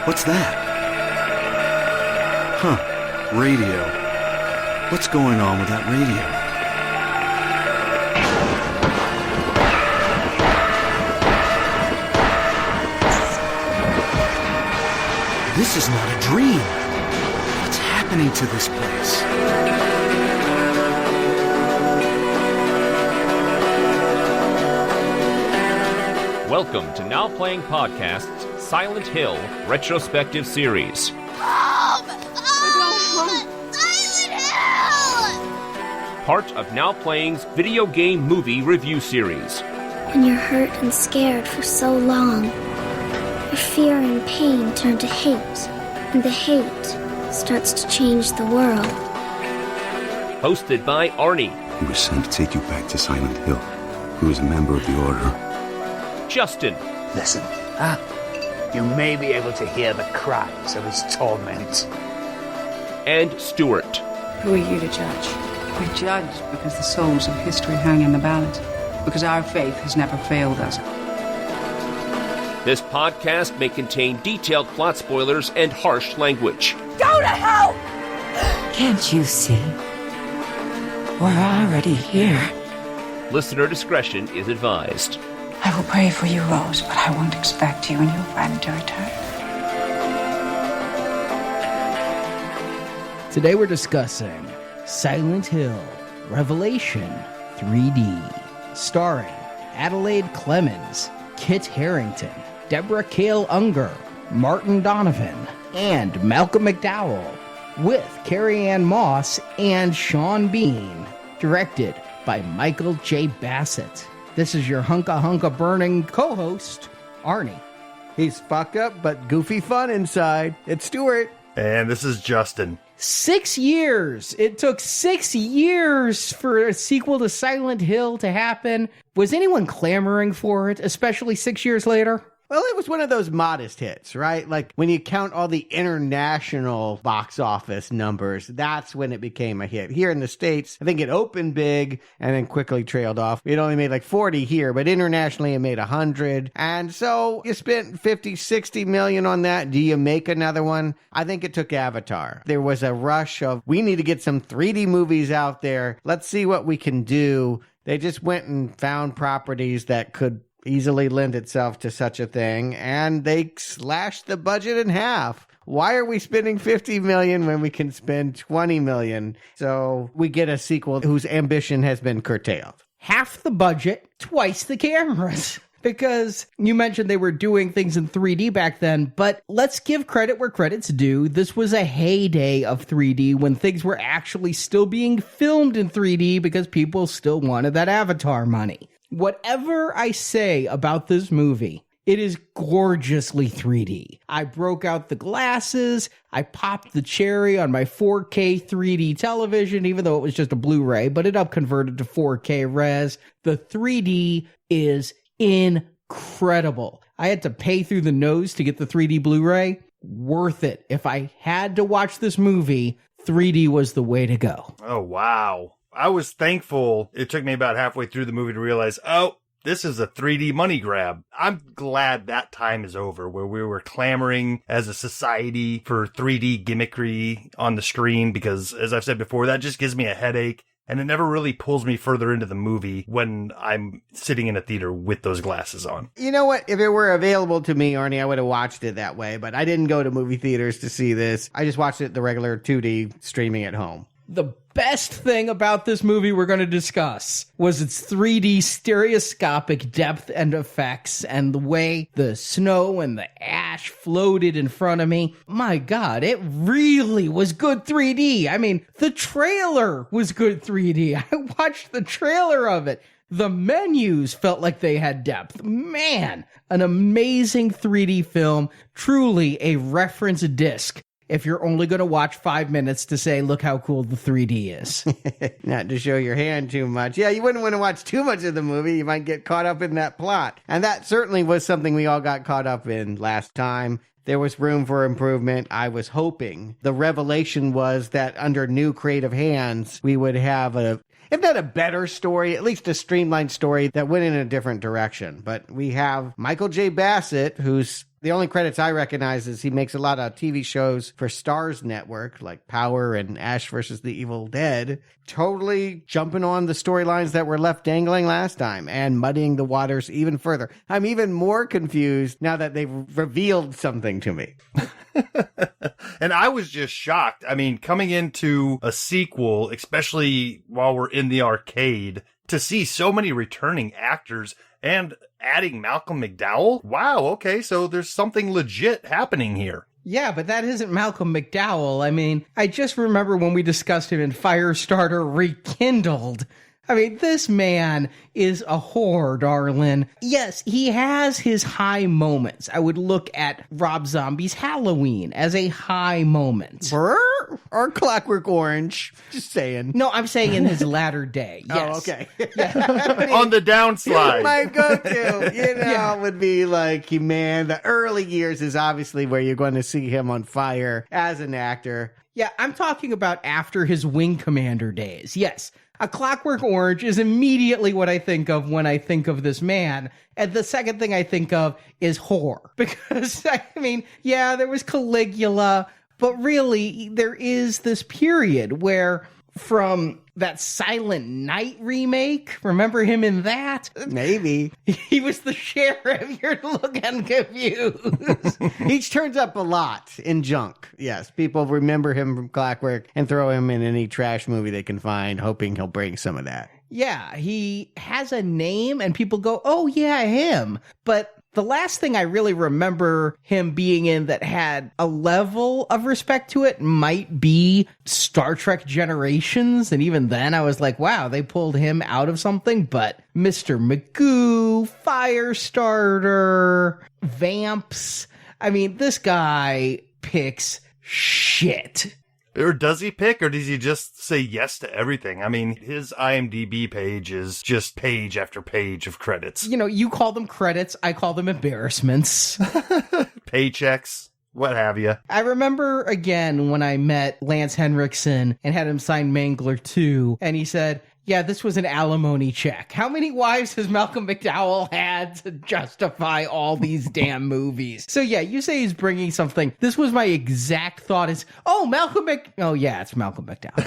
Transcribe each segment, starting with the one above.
What's that? Huh. Radio. What's going on with that radio? This is not a dream. What's happening to this place? Welcome to Now Playing Podcast's Silent Hill Retrospective Series. Mom! Silent Hill! Part of Now Playing's video game movie review series. When you're hurt and scared for so long, your fear and pain turn to hate, and the hate starts to change the world. Hosted by Arnie. He was sent to take you back to Silent Hill. He was a member of the Order. Justin. Listen, you may be able to hear the cries of his torment. And Stuart. Who are you to judge? We judge because the souls of history hang in the balance, because our faith has never failed us. This podcast may contain detailed plot spoilers and harsh language. Go to hell! Can't you see? We're already here. Listener discretion is advised. I will pray for you, Rose, but I won't expect you and your friend to return. Today we're discussing Silent Hill Revelation 3D, starring Adelaide Clemens, Kit Harington, Deborah Kale Unger, Martin Donovan, and Malcolm McDowell, with Carrie Ann Moss and Sean Bean, directed by Michael J. Bassett. This is your hunka burning co-host, Arnie. He's fucked up, but goofy fun inside. It's Stuart. And this is Justin. 6 years. It took 6 years for a sequel to Silent Hill to happen. Was anyone clamoring for it, especially 6 years later? Well, it was one of those modest hits, right? Like, when you count all the international box office numbers, that's when it became a hit. Here in the States, I think it opened big and then quickly trailed off. It only made like 40 here, but internationally it made 100. And so you spent 50, 60 million on that. Do you make another one? I think it took Avatar. There was a rush of, we need to get some 3D movies out there. Let's see what we can do. They just went and found properties that could easily lend itself to such a thing, and they slashed the budget in half. Why are we spending $50 million when we can spend $20 million? So we get a sequel whose ambition has been curtailed. Half the budget, twice the cameras. Because you mentioned they were doing things in 3D back then, but let's give credit where credit's due. This was a heyday of 3D when things were actually still being filmed in 3D because people still wanted that Avatar money. Whatever I say about this movie, it is gorgeously 3D. I broke out the glasses, I popped the cherry on my 4K 3D television, even though it was just a Blu-ray, but it upconverted to 4K res. The 3D is incredible. I had to pay through the nose to get the 3D Blu-ray. Worth it. If I had to watch this movie, 3D was the way to go. Oh, wow. I was thankful it took me about halfway through the movie to realize, oh, this is a 3D money grab. I'm glad that time is over where we were clamoring as a society for 3D gimmickry on the screen because, as I've said before, that just gives me a headache. And it never really pulls me further into the movie when I'm sitting in a theater with those glasses on. You know what? If it were available to me, Arnie, I would have watched it that way. But I didn't go to movie theaters to see this. I just watched it the regular 2D streaming at home. The best thing about this movie we're going to discuss was its 3D stereoscopic depth and effects and the way the snow and the ash floated in front of me. My God, it really was good 3D. I mean, the trailer was good 3D. I watched the trailer of it. The menus felt like they had depth. Man, an amazing 3D film, truly a reference disc. If you're only going to watch 5 minutes to say, look how cool the 3D is. Not to show your hand too much. Yeah, you wouldn't want to watch too much of the movie. You might get caught up in that plot. And that certainly was something we all got caught up in last time. There was room for improvement. I was hoping. The revelation was that under new creative hands, we would have if not a better story, at least a streamlined story that went in a different direction. But we have Michael J. Bassett, who's The only credits I recognize is he makes a lot of TV shows for Starz Network, like Power and Ash versus the Evil Dead, totally jumping on the storylines that were left dangling last time and muddying the waters even further. I'm even more confused now that they've revealed something to me. And I was just shocked. I mean, coming into a sequel, especially while we're in the arcade, to see so many returning actors and adding Malcolm McDowell. Wow, okay, so there's something legit happening here. Yeah, but that isn't Malcolm McDowell. I mean, I just remember when we discussed him in Firestarter Rekindled. I mean, this man is a whore, darling. Yes, he has his high moments. I would look at Rob Zombie's Halloween as a high moment. Or Clockwork Orange. Just saying. No, I'm saying in his latter day. Yes. Oh, okay. On the downslide. My go-to, would be like, man, the early years is obviously where you're going to see him on fire as an actor. Yeah, I'm talking about after his Wing Commander days. Yes. A Clockwork Orange is immediately what I think of when I think of this man. And the second thing I think of is whore. Because, I mean, yeah, there was Caligula, but really, there is this period where from that Silent Night remake, remember him in that? Maybe. He was the sheriff. You're looking confused. He turns up a lot in junk. Yes, people remember him from Clockwork and throw him in any trash movie they can find, hoping he'll bring some of that. Yeah, he has a name and people go, oh yeah, him. But the last thing I really remember him being in that had a level of respect to it might be Star Trek Generations. And even then I was like, wow, they pulled him out of something. But Mr. Magoo, Firestarter, Vamps. I mean, this guy picks shit. Or does he pick, or does he just say yes to everything? I mean, his IMDb page is just page after page of credits. You know, you call them credits, I call them embarrassments. Paychecks, what have you. I remember, again, when I met Lance Henriksen and had him sign Mangler 2, and he said, yeah, this was an alimony check. How many wives has Malcolm McDowell had to justify all these damn movies? So yeah, you say he's bringing something. This was my exact thought is, oh, oh yeah, it's Malcolm McDowell.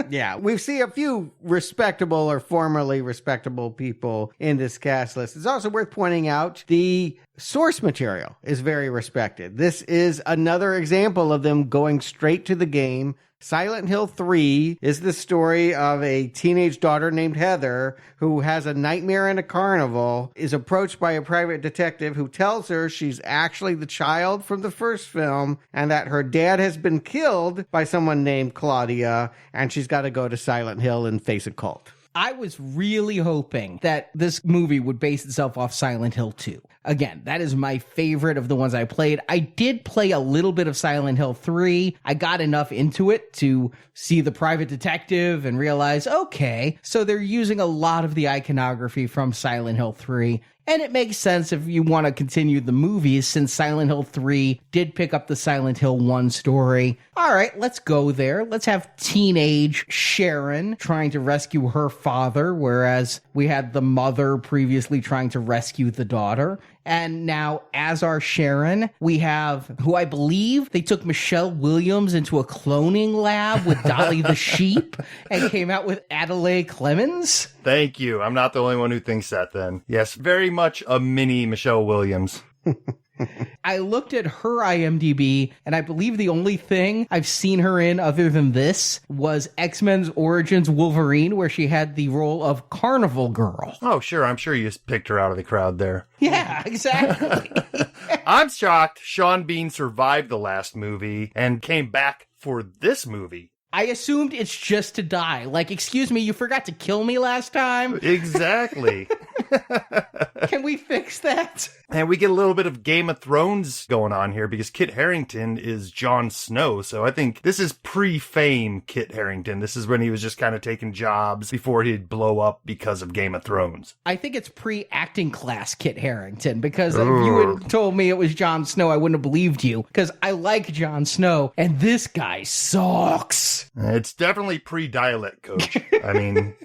Yeah, we see a few respectable or formerly respectable people in this cast list. It's also worth pointing out the source material is very respected. This is another example of them going straight to the game. Silent Hill 3 is the story of a teenage daughter named Heather who has a nightmare in a carnival, is approached by a private detective who tells her she's actually the child from the first film and that her dad has been killed by someone named Claudia, and she's got to go to Silent Hill and face a cult. I was really hoping that this movie would base itself off Silent Hill 2. Again, that is my favorite of the ones I played. I did play a little bit of Silent Hill 3. I got enough into it to see the private detective and realize, okay, so they're using a lot of the iconography from Silent Hill 3. And it makes sense if you want to continue the movies, since Silent Hill 3 did pick up the Silent Hill 1 story. All right, let's go there. Let's have teenage Sharon trying to rescue her father, whereas we had the mother previously trying to rescue the daughter. And now, as our Sharon, we have, who I believe they took Michelle Williams into a cloning lab with Dolly the sheep and came out with Adelaide Clemens. Thank you. I'm not the only one who thinks that then. Yes, very much a mini Michelle Williams. I looked at her IMDb, and I believe the only thing I've seen her in other than this was X-Men's Origins Wolverine, where she had the role of Carnival Girl. Oh, sure. I'm sure you just picked her out of the crowd there. Yeah, exactly. I'm shocked Sean Bean survived the last movie and came back for this movie. I assumed it's just to die. Like, excuse me, you forgot to kill me last time? Exactly. Can we fix that? And we get a little bit of Game of Thrones going on here because Kit Harington is Jon Snow. So I think this is pre-fame Kit Harington. This is when he was just kind of taking jobs before he'd blow up because of Game of Thrones. I think it's pre-acting class Kit Harington, because if you had told me it was Jon Snow, I wouldn't have believed you, because I like Jon Snow, and this guy sucks. It's definitely pre-dialect coach. I mean...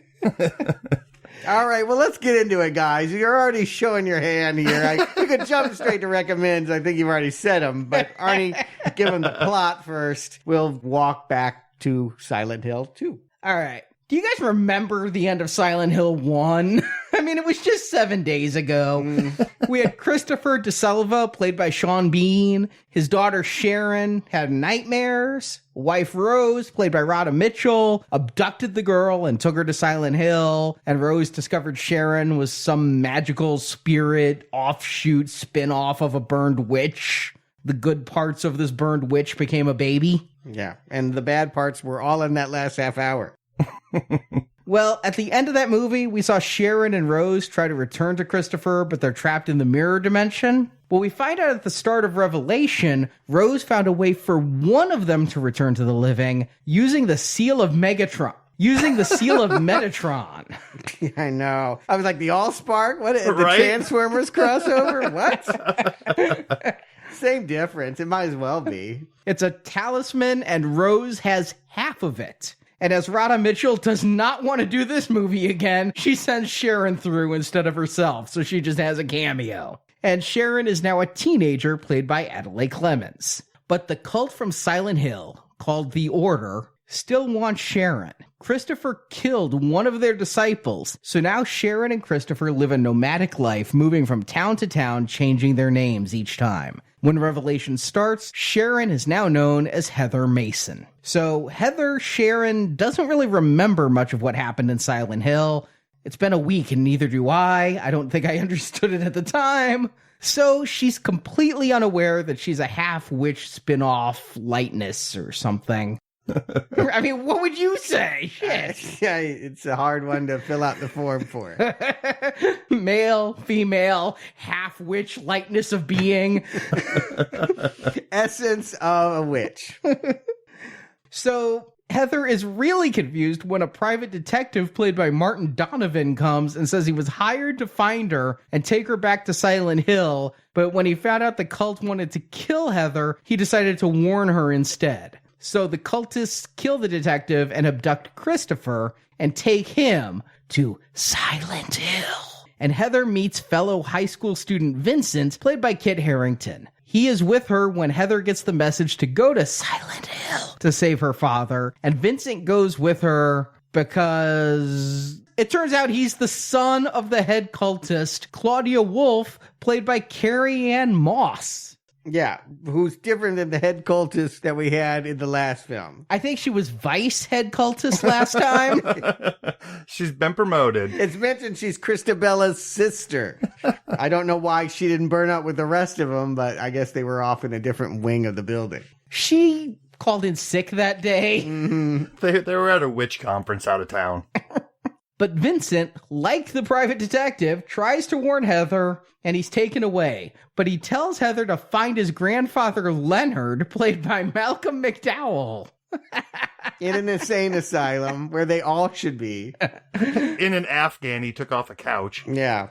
All right, well, let's get into it, guys. You're already showing your hand here. We could jump straight to recommends. I think you've already said them. But, Arnie, give them the plot first. We'll walk back to Silent Hill 2. All right. Do you guys remember the end of Silent Hill 1? I mean, it was just 7 days ago. We had Christopher De Silva, played by Sean Bean. His daughter Sharon had nightmares. Wife Rose, played by Rhoda Mitchell, abducted the girl and took her to Silent Hill. And Rose discovered Sharon was some magical spirit offshoot spin-off of a burned witch. The good parts of this burned witch became a baby. Yeah, and the bad parts were all in that last half hour. Well, at the end of that movie, we saw Sharon and Rose try to return to Christopher, but they're trapped in the mirror dimension. Well, we find out at the start of Revelation, Rose found a way for one of them to return to the living using the seal of Metatron. Yeah, I know. I was like, the Allspark? What? The Right? Transformers crossover? What? Same difference. It might as well be. It's a talisman, and Rose has half of it. And as Rhoda Mitchell does not want to do this movie again, she sends Sharon through instead of herself, so she just has a cameo. And Sharon is now a teenager, played by Adelaide Clemens. But the cult from Silent Hill, called The Order, still wants Sharon. Christopher killed one of their disciples, so now Sharon and Christopher live a nomadic life, moving from town to town, changing their names each time. When Revelation starts, Sharon is now known as Heather Mason. So Heather Sharon doesn't really remember much of what happened in Silent Hill. It's been a week and neither do I. I don't think I understood it at the time. So she's completely unaware that she's a half-witch spin-off lightness or something. I mean, what would you say? Shit. Yeah, it's a hard one to fill out the form for. Male, female, half-witch lightness of being. Essence of a witch. So Heather is really confused when a private detective played by Martin Donovan comes and says he was hired to find her and take her back to Silent Hill, but when he found out the cult wanted to kill Heather, he decided to warn her instead. So the cultists kill the detective and abduct Christopher and take him to Silent Hill. And Heather meets fellow high school student Vincent, played by Kit Harington. He is with her when Heather gets the message to go to Silent Hill to save her father. And Vincent goes with her because it turns out he's the son of the head cultist, Claudia Wolf, played by Carrie Ann Moss. Yeah, who's different than the head cultist that we had in the last film. I think she was vice head cultist last time. She's been promoted. It's mentioned she's Christabella's sister. I don't know why she didn't burn up with the rest of them, but I guess they were off in a different wing of the building. She called in sick that day. Mm-hmm. They were at a witch conference out of town. But Vincent, like the private detective, tries to warn Heather, and he's taken away. But he tells Heather to find his grandfather Leonard, played by Malcolm McDowell. In an insane asylum, where they all should be. In an Afghan, he took off a couch. Yeah.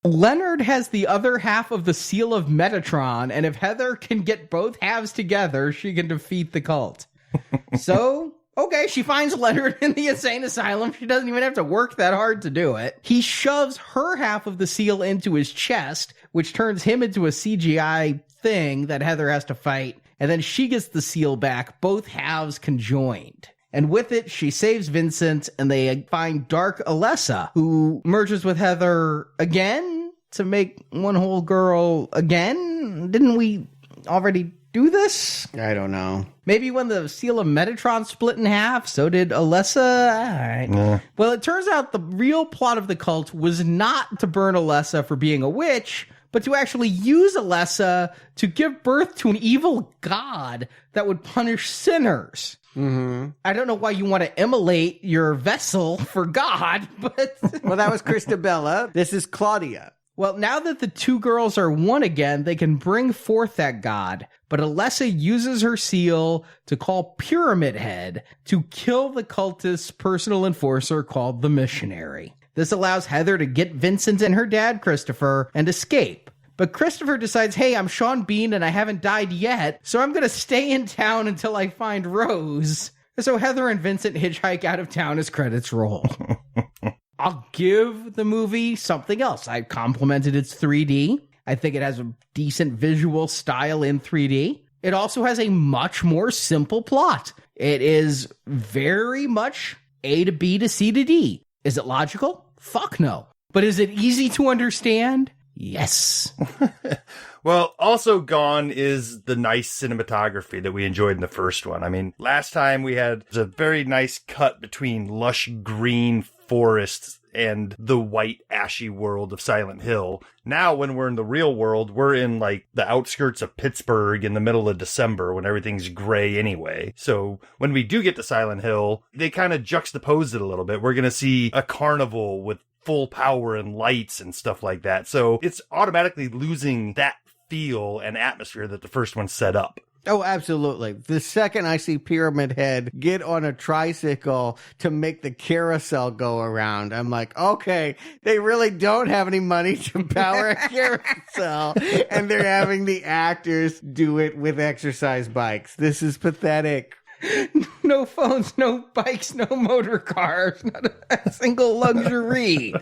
Leonard has the other half of the seal of Metatron, and if Heather can get both halves together, she can defeat the cult. So... okay, she finds Leonard in the insane asylum. She doesn't even have to work that hard to do it. He shoves her half of the seal into his chest, which turns him into a CGI thing that Heather has to fight. And then she gets the seal back, both halves conjoined. And with it, she saves Vincent, and they find Dark Alessa, who merges with Heather again to make one whole girl again. Didn't we already do this? I don't know. Maybe when the seal of Metatron split in half, so did Alessa. All right. Yeah. Well, it turns out the real plot of the cult was not to burn Alessa for being a witch, but to actually use Alessa to give birth to an evil god that would punish sinners. Mm-hmm. I don't know why you want to immolate your vessel for God, but... Well, that was Christabella. This is Claudia. Well, now that the two girls are one again, they can bring forth that god. But Alessa uses her seal to call Pyramid Head to kill the cultist's personal enforcer called the Missionary. This allows Heather to get Vincent and her dad, Christopher, and escape. But Christopher decides, hey, I'm Sean Bean and I haven't died yet, so I'm going to stay in town until I find Rose. So Heather and Vincent hitchhike out of town as credits roll. I'll give the movie something else. I complimented its 3D. I think it has a decent visual style in 3D. It also has a much more simple plot. It is very much A to B to C to D. Is it logical? Fuck no. But is it easy to understand? Yes. Well, also gone is the nice cinematography that we enjoyed in the first one. I mean, last time we had a very nice cut between lush green forests and the white ashy world of Silent Hill. Now when we're in the real world, we're in like the outskirts of Pittsburgh in the middle of December when everything's gray anyway. So when we do get to Silent Hill, they kind of juxtapose it a little bit. We're going to see a carnival with full power and lights and stuff like that. So it's automatically losing that feel and atmosphere that the first one set up. Oh, absolutely. The second I see Pyramid Head get on a tricycle to make the carousel go around, I'm like, okay, they really don't have any money to power a carousel, and they're having the actors do it with exercise bikes. This is pathetic. No phones, no bikes, no motor cars, not a single luxury.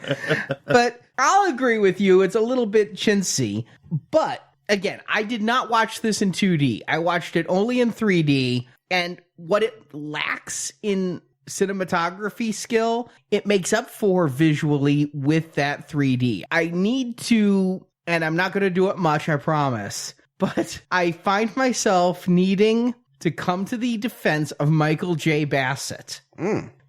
But I'll agree with you, it's a little bit chintzy, but again, I did not watch this in 2D. I watched it only in 3D, and what it lacks in cinematography skill, it makes up for visually with that 3D. I need to, and I'm not going to do it much, I promise, but I find myself needing to come to the defense of Michael J. Bassett.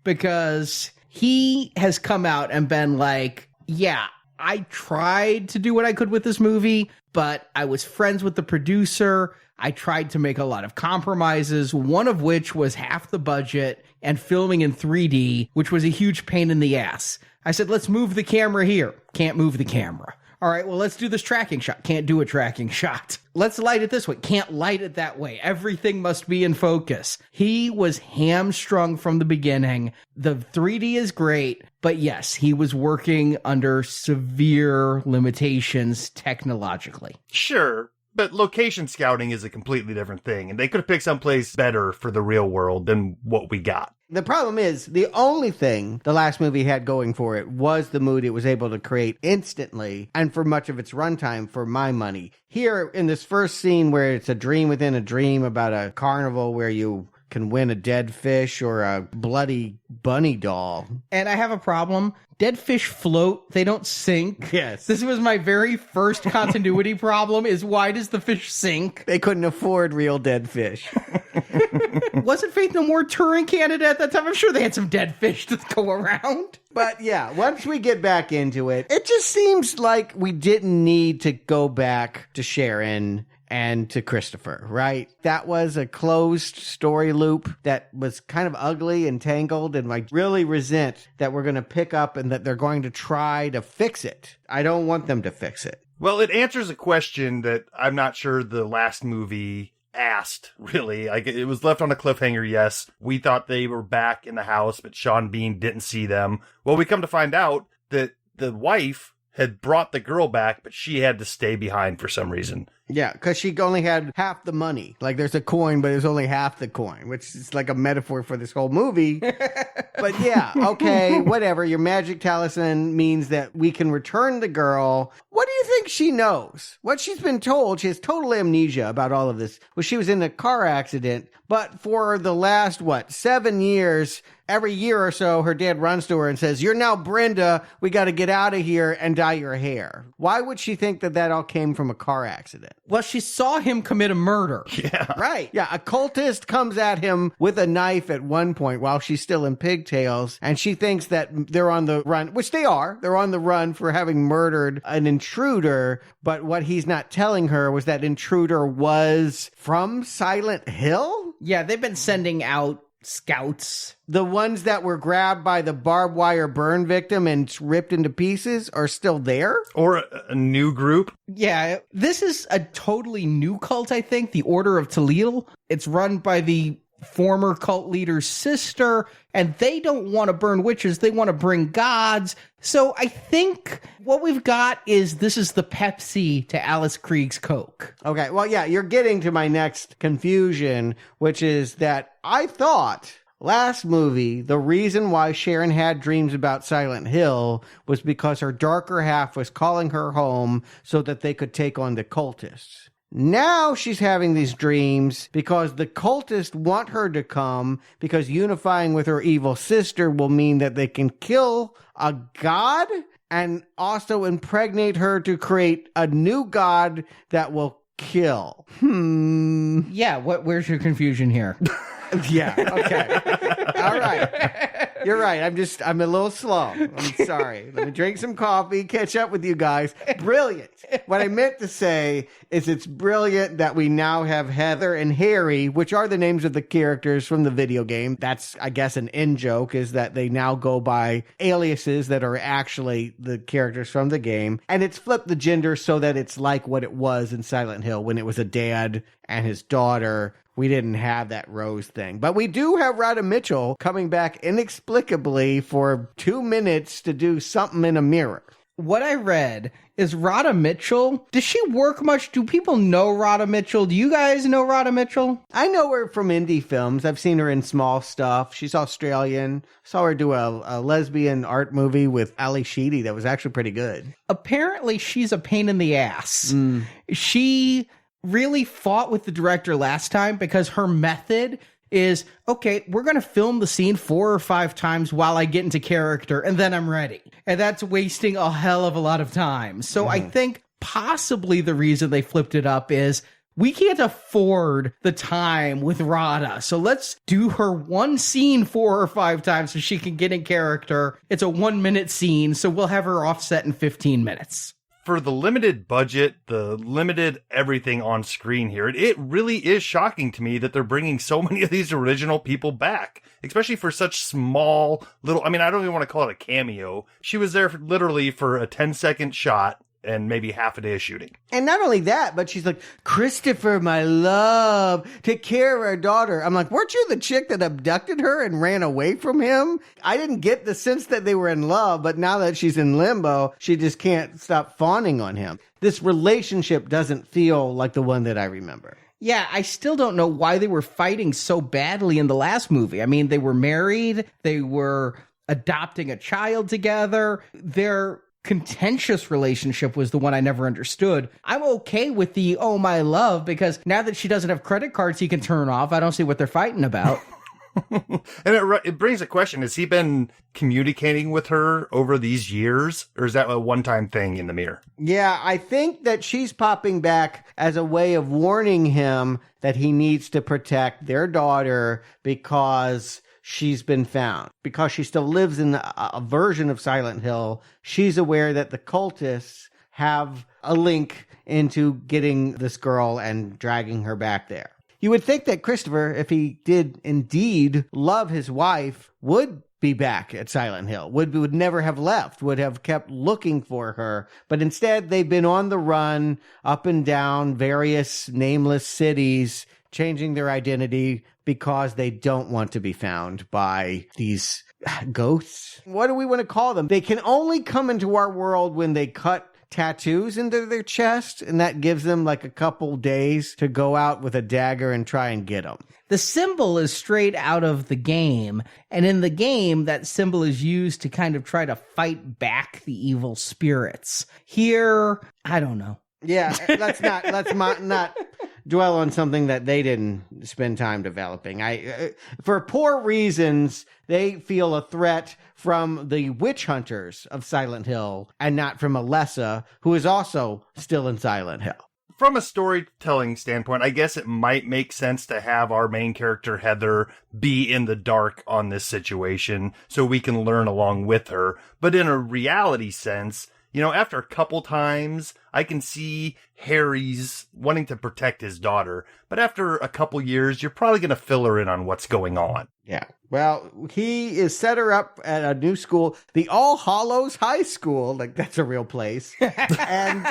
Because he has come out and been like, yeah, I tried to do what I could with this movie, but I was friends with the producer. I tried to make a lot of compromises, one of which was half the budget and filming in 3D, which was a huge pain in the ass. I said, let's move the camera here. Can't move the camera. All right, well, let's do this tracking shot. Can't do a tracking shot. Let's light it this way. Can't light it that way. Everything must be in focus. He was hamstrung from the beginning. The 3D is great, but yes, he was working under severe limitations technologically. Sure, but location scouting is a completely different thing, and they could have picked someplace better for the real world than what we got. The problem is, the only thing the last movie had going for it was the mood it was able to create instantly, and for much of its runtime, for my money. Here, in this first scene where it's a dream within a dream about a carnival where you can win a dead fish or a bloody bunny doll. And I have a problem. Dead fish float. They don't sink. Yes. This was my very first continuity problem is why does the fish sink? They couldn't afford real dead fish. Wasn't Faith No More touring Canada at that time? I'm sure they had some dead fish to go around. But yeah, once we get back into it, it just seems like we didn't need to go back to Sharon and to Christopher, right? That was a closed story loop that was kind of ugly and tangled, and I really resent that we're going to pick up and that they're going to try to fix it. I don't want them to fix it. Well, it answers a question that I'm not sure the last movie asked, really. Like, it was left on a cliffhanger, yes. We thought they were back in the house, but Sean Bean didn't see them. Well, we come to find out that the wife had brought the girl back, but she had to stay behind for some reason. Yeah, because she only had half the money. Like, there's a coin, but it was only half the coin, which is like a metaphor for this whole movie. But yeah, okay, whatever. Your magic talisman means that we can return the girl. What do you think she knows? What she's been told, she has total amnesia about all of this. Well, she was in a car accident, but for the last, 7 years, every year or so, her dad runs to her and says, "You're now Brenda. We got to get out of here and dye your hair." Why would she think that that all came from a car accident? Well, she saw him commit a murder. Yeah. Right. Yeah, a cultist comes at him with a knife at one point while she's still in pigtails, and she thinks that they're on the run, which they are. They're on the run for having murdered an intruder, but what he's not telling her was that intruder was from Silent Hill? Yeah, they've been sending out scouts. The ones that were grabbed by the barbed wire burn victim and ripped into pieces are still there? Or a new group? Yeah, this is a totally new cult, I think, the Order of Toledo. It's run by the former cult leader's sister, and they don't want to burn witches, they want to bring gods. So I think what we've got is this is the Pepsi to Alice Krieg's Coke. Okay, well, yeah, you're getting to my next confusion, which is that I thought last movie, the reason why Sharon had dreams about Silent Hill was because her darker half was calling her home so that they could take on the cultists. Now she's having these dreams because the cultists want her to come, because unifying with her evil sister will mean that they can kill a god and also impregnate her to create a new god that will kill. Yeah, where's your confusion here? Yeah, okay. All right. You're right. I'm a little slow. I'm sorry. Let me drink some coffee, catch up with you guys. Brilliant. What I meant to say is it's brilliant that we now have Heather and Harry, which are the names of the characters from the video game. That's, I guess, an in-joke, is that they now go by aliases that are actually the characters from the game. And it's flipped the gender so that it's like what it was in Silent Hill when it was a dad and his daughter. We didn't have that Rose thing. But we do have Rhoda Mitchell coming back inexplicably for 2 minutes to do something in a mirror. What I read is Rhoda Mitchell. Does she work much? Do people know Rhoda Mitchell? Do you guys know Rhoda Mitchell? I know her from indie films. I've seen her in small stuff. She's Australian. Saw her do a lesbian art movie with Ali Sheedy that was actually pretty good. Apparently, she's a pain in the ass. She really fought with the director last time because her method is, okay, we're going to film the scene 4 or 5 times while I get into character, and then I'm ready. And that's wasting a hell of a lot of time. So I think possibly the reason they flipped it up is we can't afford the time with Rhoda. So let's do her one scene 4 or 5 times so she can get in character. It's a 1-minute scene, so we'll have her offset in 15 minutes. For the limited budget, the limited everything on screen here, it really is shocking to me that they're bringing so many of these original people back, especially for such small little, I mean, I don't even want to call it a cameo. She was there literally for a 10-second shot and maybe half a day of shooting. And not only that, but she's like, Christopher, my love, take care of our daughter. I'm like, weren't you the chick that abducted her and ran away from him? I didn't get the sense that they were in love, but now that she's in limbo, she just can't stop fawning on him. This relationship doesn't feel like the one that I remember. Yeah, I still don't know why they were fighting so badly in the last movie. I mean, they were married, they were adopting a child together, their contentious relationship was the one I never understood. I'm okay with the oh my love, because now that she doesn't have credit cards he can turn off, I don't see what they're fighting about. And it brings a question. Has he been communicating with her over these years, or is that a one-time thing in the mirror? Yeah, I think that she's popping back as a way of warning him that he needs to protect their daughter because she's been found. Because she still lives in a version of Silent Hill, she's aware that the cultists have a link into getting this girl and dragging her back there. You would think that Christopher, if he did indeed love his wife, would be back at Silent Hill, would never have left, would have kept looking for her. But instead, they've been on the run, up and down various nameless cities, changing their identity because they don't want to be found by these ghosts. What do we want to call them? They can only come into our world when they cut tattoos into their chest, and that gives them like a couple days to go out with a dagger and try and get them. The symbol is straight out of the game, and in the game, that symbol is used to kind of try to fight back the evil spirits. Here, I don't know. Yeah, let's not dwell on something that they didn't spend time developing. For poor reasons, they feel a threat from the witch hunters of Silent Hill and not from Alessa, who is also still in Silent Hill. From a storytelling standpoint, I guess it might make sense to have our main character, Heather, be in the dark on this situation so we can learn along with her. But in a reality sense, you know, after a couple times, I can see Harry's wanting to protect his daughter. But after a couple years, you're probably going to fill her in on what's going on. Yeah. Well, he is set her up at a new school, the All Hallows High School. Like, that's a real place. And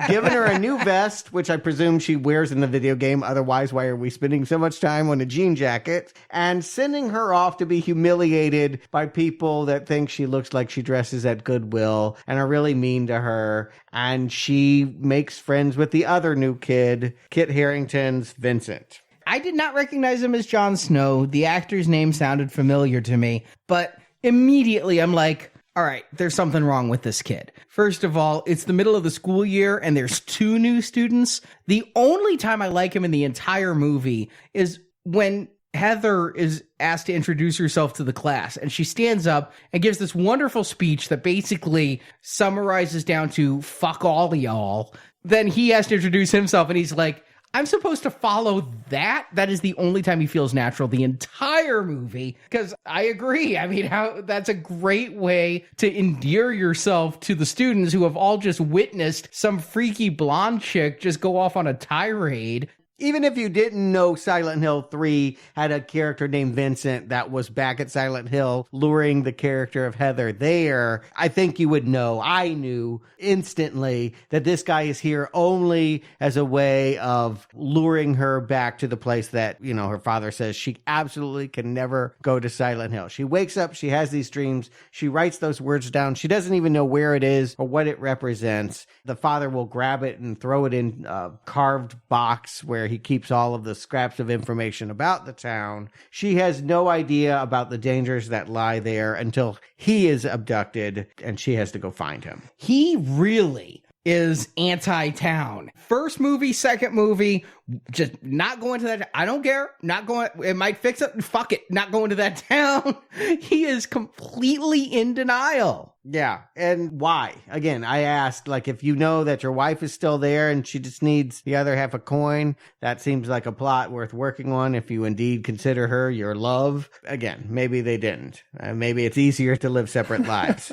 giving her a new vest, which I presume she wears in the video game. Otherwise, why are we spending so much time on a jean jacket? And sending her off to be humiliated by people that think she looks like she dresses at Goodwill and are really mean to her. And she makes friends with the other new kid, Kit Harington's Vincent. I did not recognize him as Jon Snow. The actor's name sounded familiar to me, but immediately I'm like, all right, there's something wrong with this kid. First of all, it's the middle of the school year and there's 2 new students. The only time I like him in the entire movie is when Heather is asked to introduce herself to the class, and she stands up and gives this wonderful speech that basically summarizes down to fuck all y'all. Then he has to introduce himself and he's like, I'm supposed to follow that? That is the only time he feels natural the entire movie. Because I agree. I mean, that's a great way to endear yourself to the students who have all just witnessed some freaky blonde chick just go off on a tirade. Even if you didn't know Silent Hill 3 had a character named Vincent that was back at Silent Hill luring the character of Heather there, I think you would know, I knew instantly that this guy is here only as a way of luring her back to the place that, you know, her father says she absolutely can never go to Silent Hill. She wakes up, she has these dreams, she writes those words down, she doesn't even know where it is or what it represents. The father will grab it and throw it in a carved box where he keeps all of the scraps of information about the town. She has no idea about the dangers that lie there until he is abducted and she has to go find him. He really is anti-town. First movie, second movie, just not going to that. I don't care. Not going. It might fix it. Fuck it. Not going to that town. He is completely in denial. Yeah. And why? Again, I asked, like, if you know that your wife is still there and she just needs the other half a coin, that seems like a plot worth working on if you indeed consider her your love. Again, maybe they didn't. Maybe it's easier to live separate lives.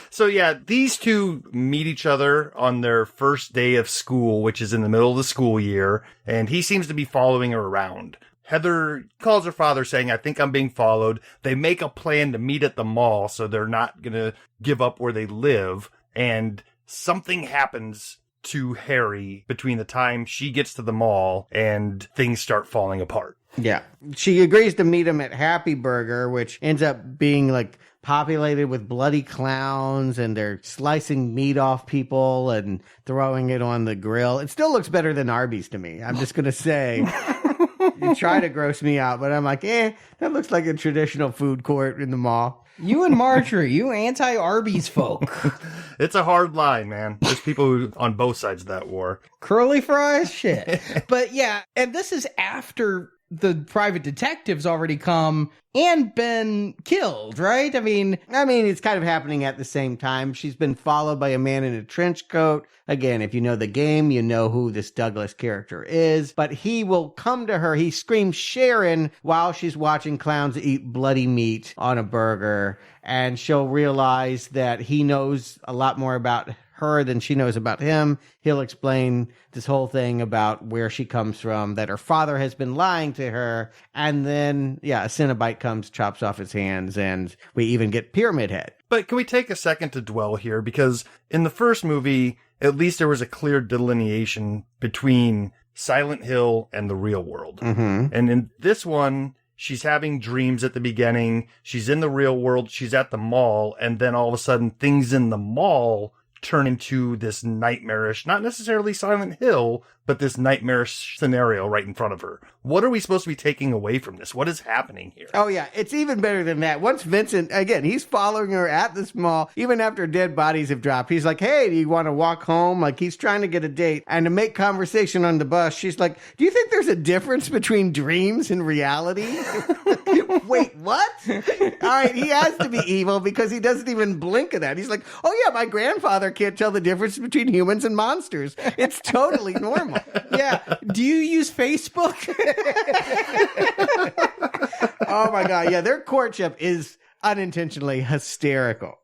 So yeah, these two meet each other on their first day of school, which is in the middle of the school year, and he seems to be following her around. Heather calls her father saying, I think I'm being followed. They make a plan to meet at the mall, so they're not going to give up where they live. And something happens to Harry between the time she gets to the mall and things start falling apart. Yeah. She agrees to meet him at Happy Burger, which ends up being like populated with bloody clowns, and they're slicing meat off people and throwing it on the grill. It still looks better than Arby's to me. I'm just going to say. You try to gross me out, but I'm like, that looks like a traditional food court in the mall. You and Marjorie, you anti-Arby's folk. It's a hard line, man. There's people who, on both sides of that war. Curly fries? Shit. But yeah, and this is after the private detectives already come and been killed, right? I mean, it's kind of happening at the same time. She's been followed by a man in a trench coat. Again, if you know the game, you know who this Douglas character is. But he will come to her. He screams Sharon while she's watching clowns eat bloody meat on a burger. And she'll realize that he knows a lot more about her than she knows about him. He'll explain this whole thing about where she comes from, that her father has been lying to her. And then, a Cenobite comes, chops off his hands, and we even get Pyramid Head. But can we take a second to dwell here? Because in the first movie, at least there was a clear delineation between Silent Hill and the real world. Mm-hmm. And in this one, she's having dreams at the beginning. She's in the real world. She's at the mall. And then all of a sudden, things in the mall turn into this nightmarish, not necessarily Silent Hill, but this nightmarish scenario right in front of her. What are we supposed to be taking away from this? What is happening here? Oh, yeah. It's even better than that. Once Vincent, again, he's following her at this mall, even after dead bodies have dropped. He's like, hey, do you want to walk home? Like, he's trying to get a date. And to make conversation on the bus, she's like, do you think there's a difference between dreams and reality? Wait, what? All right, he has to be evil because he doesn't even blink at that. He's like, oh, yeah, my grandfather can't tell the difference between humans and monsters. It's totally normal. Yeah. Do you use Facebook? Oh, my God. Yeah, their courtship is unintentionally hysterical.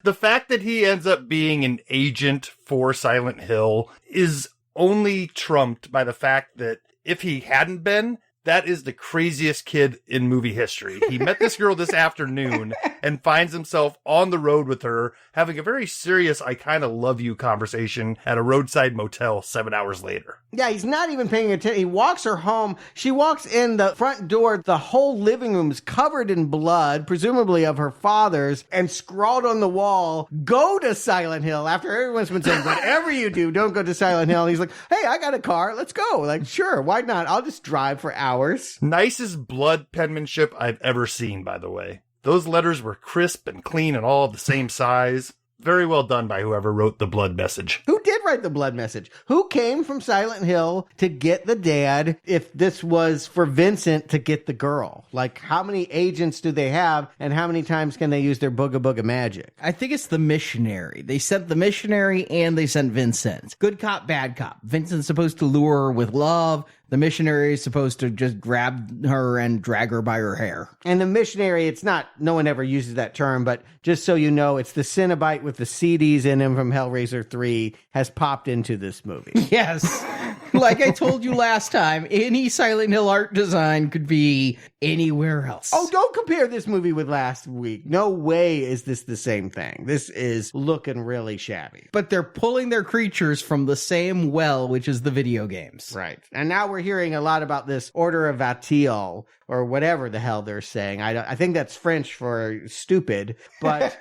The fact that he ends up being an agent for Silent Hill is only trumped by the fact that if he hadn't been, that is the craziest kid in movie history. He met this girl this afternoon, and finds himself on the road with her, having a very serious I kind of love you conversation at a roadside motel 7 hours later. Yeah, he's not even paying attention. He walks her home. She walks in the front door. The whole living room is covered in blood, presumably of her father's, and scrawled on the wall, "Go to Silent Hill," after everyone's been saying, whatever you do, don't go to Silent Hill. And he's like, "Hey, I got a car. Let's go." Like, sure, why not? I'll just drive for hours. Nicest blood penmanship I've ever seen, by the way. Those letters were crisp and clean and all the same size. Very well done by whoever wrote the blood message. Who did write the blood message? Who came from Silent Hill to get the dad if this was for Vincent to get the girl? Like, how many agents do they have, and how many times can they use their booga booga magic? I think it's the missionary. They sent the missionary and they sent Vincent. Good cop, bad cop. Vincent's supposed to lure her with love. The missionary is supposed to just grab her and drag her by her hair. And the missionary, it's not, no one ever uses that term, but just so you know, it's the Cenobite with the CDs in him from Hellraiser 3 has popped into this movie. Yes. Like I told you last time, any Silent Hill art design could be anywhere else. Oh, don't compare this movie with last week. No way is this the same thing. This is looking really shabby. But they're pulling their creatures from the same well, which is the video games. Right. And now we're hearing a lot about this Order of Atil, or whatever the hell they're saying. I think that's French for stupid, but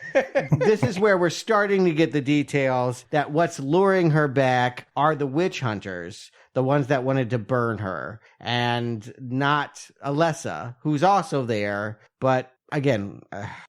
this is where we're starting to get the details that what's luring her back are the witch hunters, the ones that wanted to burn her, and not Alessa, who's also there. But again,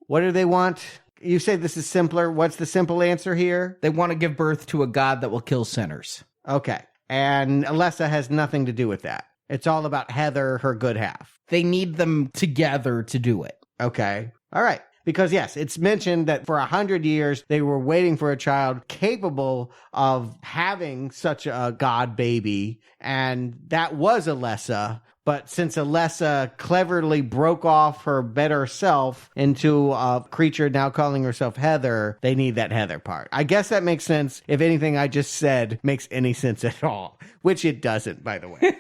what do they want? You say this is simpler. What's the simple answer here? They want to give birth to a god that will kill sinners. Okay. And Alessa has nothing to do with that. It's all about Heather, her good half. They need them together to do it. Okay. All right. Because, yes, it's mentioned that for 100 years, they were waiting for a child capable of having such a god baby. And that was Alessa. But since Alessa cleverly broke off her better self into a creature now calling herself Heather, they need that Heather part. I guess that makes sense if anything I just said makes any sense at all, which it doesn't, by the way.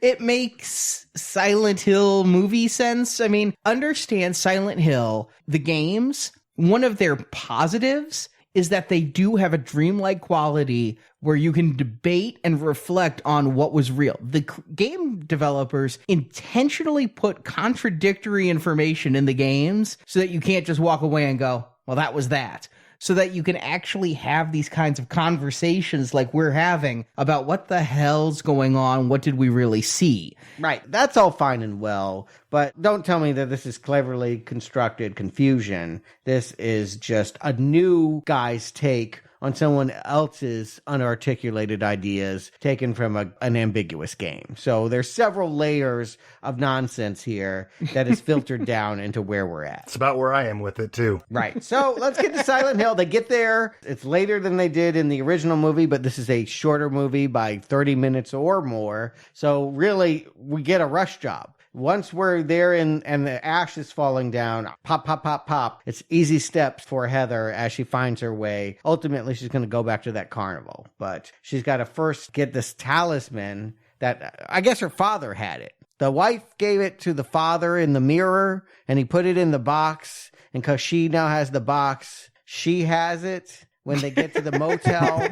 It makes Silent Hill movie sense. I mean, understand Silent Hill, the games, one of their positives is that they do have a dreamlike quality where you can debate and reflect on what was real. The game developers intentionally put contradictory information in the games so that you can't just walk away and go, well, that was that. So that you can actually have these kinds of conversations like we're having about what the hell's going on, what did we really see? Right, that's all fine and well, but don't tell me that this is cleverly constructed confusion. This is just a new guy's take on someone else's unarticulated ideas taken from an ambiguous game. So there's several layers of nonsense here that is filtered down into where we're at. It's about where I am with it, too. Right. So let's get to Silent Hill. They get there. It's later than they did in the original movie, but this is a shorter movie by 30 minutes or more. So really, we get a rush job. Once we're there and the ash is falling down, pop, pop, pop, pop. It's easy steps for Heather as she finds her way. Ultimately, she's going to go back to that carnival. But she's got to first get this talisman that I guess her father had it. The wife gave it to the father in the mirror, and he put it in the box. And because she now has the box, she has it when they get to the motel.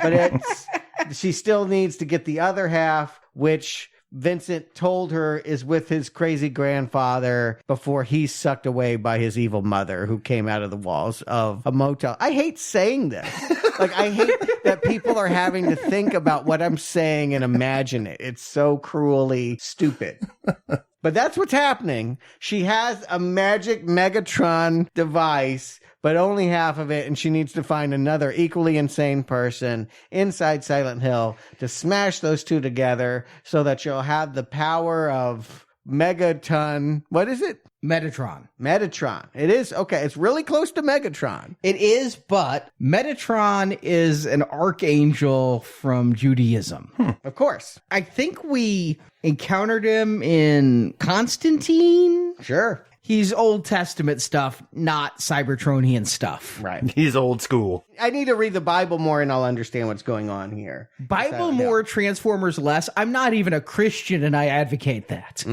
But she still needs to get the other half, which Vincent told her is with his crazy grandfather before he's sucked away by his evil mother who came out of the walls of a motel. I hate saying this. Like, I hate that people are having to think about what I'm saying and imagine it. It's so cruelly stupid. But that's what's happening. She has a magic Megatron device, but only half of it, and she needs to find another equally insane person inside Silent Hill to smash those two together so that she'll have the power of Megaton. What is it? Metatron. Metatron. It is. Okay, it's really close to Megatron. It is, but Metatron is an archangel from Judaism. Of course. I think we encountered him in Constantine. Sure. He's Old Testament stuff, not Cybertronian stuff. Right. He's old school. I need to read the Bible more and I'll understand what's going on here. Bible more, Transformers less. I'm not even a Christian and I advocate that.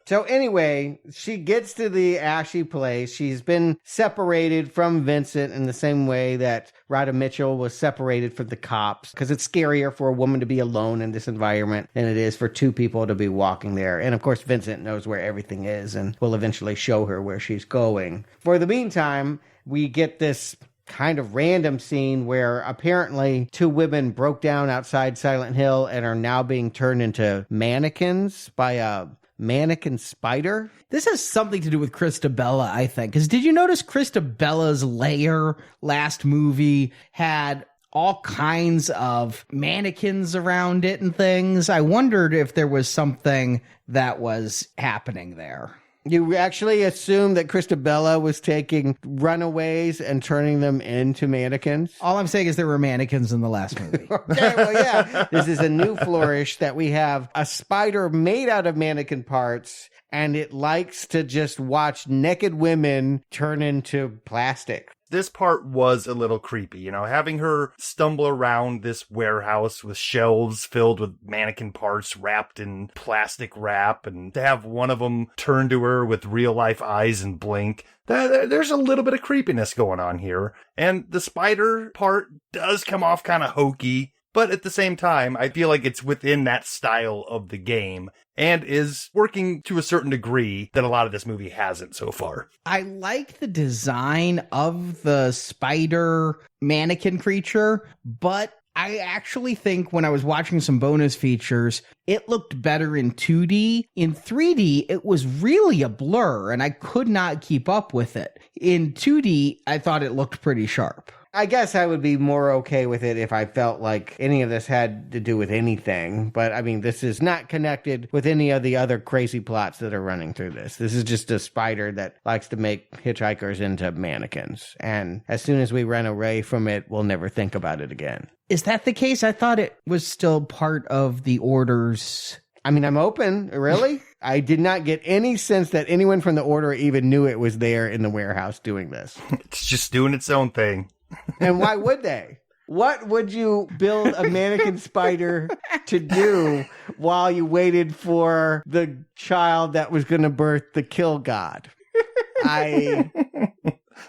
So anyway, she gets to the ashy place. She's been separated from Vincent in the same way that Rhoda Mitchell was separated from the cops, because it's scarier for a woman to be alone in this environment than it is for two people to be walking there. And of course, Vincent knows where everything is and will eventually show her where she's going. For the meantime, we get this kind of random scene where apparently two women broke down outside Silent Hill and are now being turned into mannequins by a mannequin spider. This has something to do with Christabella, I think. Because did you notice Christabella's lair last movie had all kinds of mannequins around it and things? I wondered if there was something that was happening there. You actually assume that Christabella was taking runaways and turning them into mannequins? All I'm saying is there were mannequins in the last movie. Okay, well, yeah. This is a new flourish that we have a spider made out of mannequin parts, and it likes to just watch naked women turn into plastic. This part was a little creepy, you know, having her stumble around this warehouse with shelves filled with mannequin parts wrapped in plastic wrap, and to have one of them turn to her with real life eyes and blink. There's a little bit of creepiness going on here. And the spider part does come off kind of hokey, but at the same time, I feel like it's within that style of the game and is working to a certain degree that a lot of this movie hasn't so far. I like the design of the spider mannequin creature, but I actually think when I was watching some bonus features, it looked better in 2D. In 3D, it was really a blur, and I could not keep up with it. In 2D, I thought it looked pretty sharp. I guess I would be more okay with it if I felt like any of this had to do with anything. But, I mean, this is not connected with any of the other crazy plots that are running through this. This is just a spider that likes to make hitchhikers into mannequins. And as soon as we run away from it, we'll never think about it again. Is that the case? I thought it was still part of the Order's... I mean, I'm open. Really? I did not get any sense that anyone from the Order even knew it was there in the warehouse doing this. It's just doing its own thing. And why would they? What would you build a mannequin spider to do while you waited for the child that was going to birth the kill god?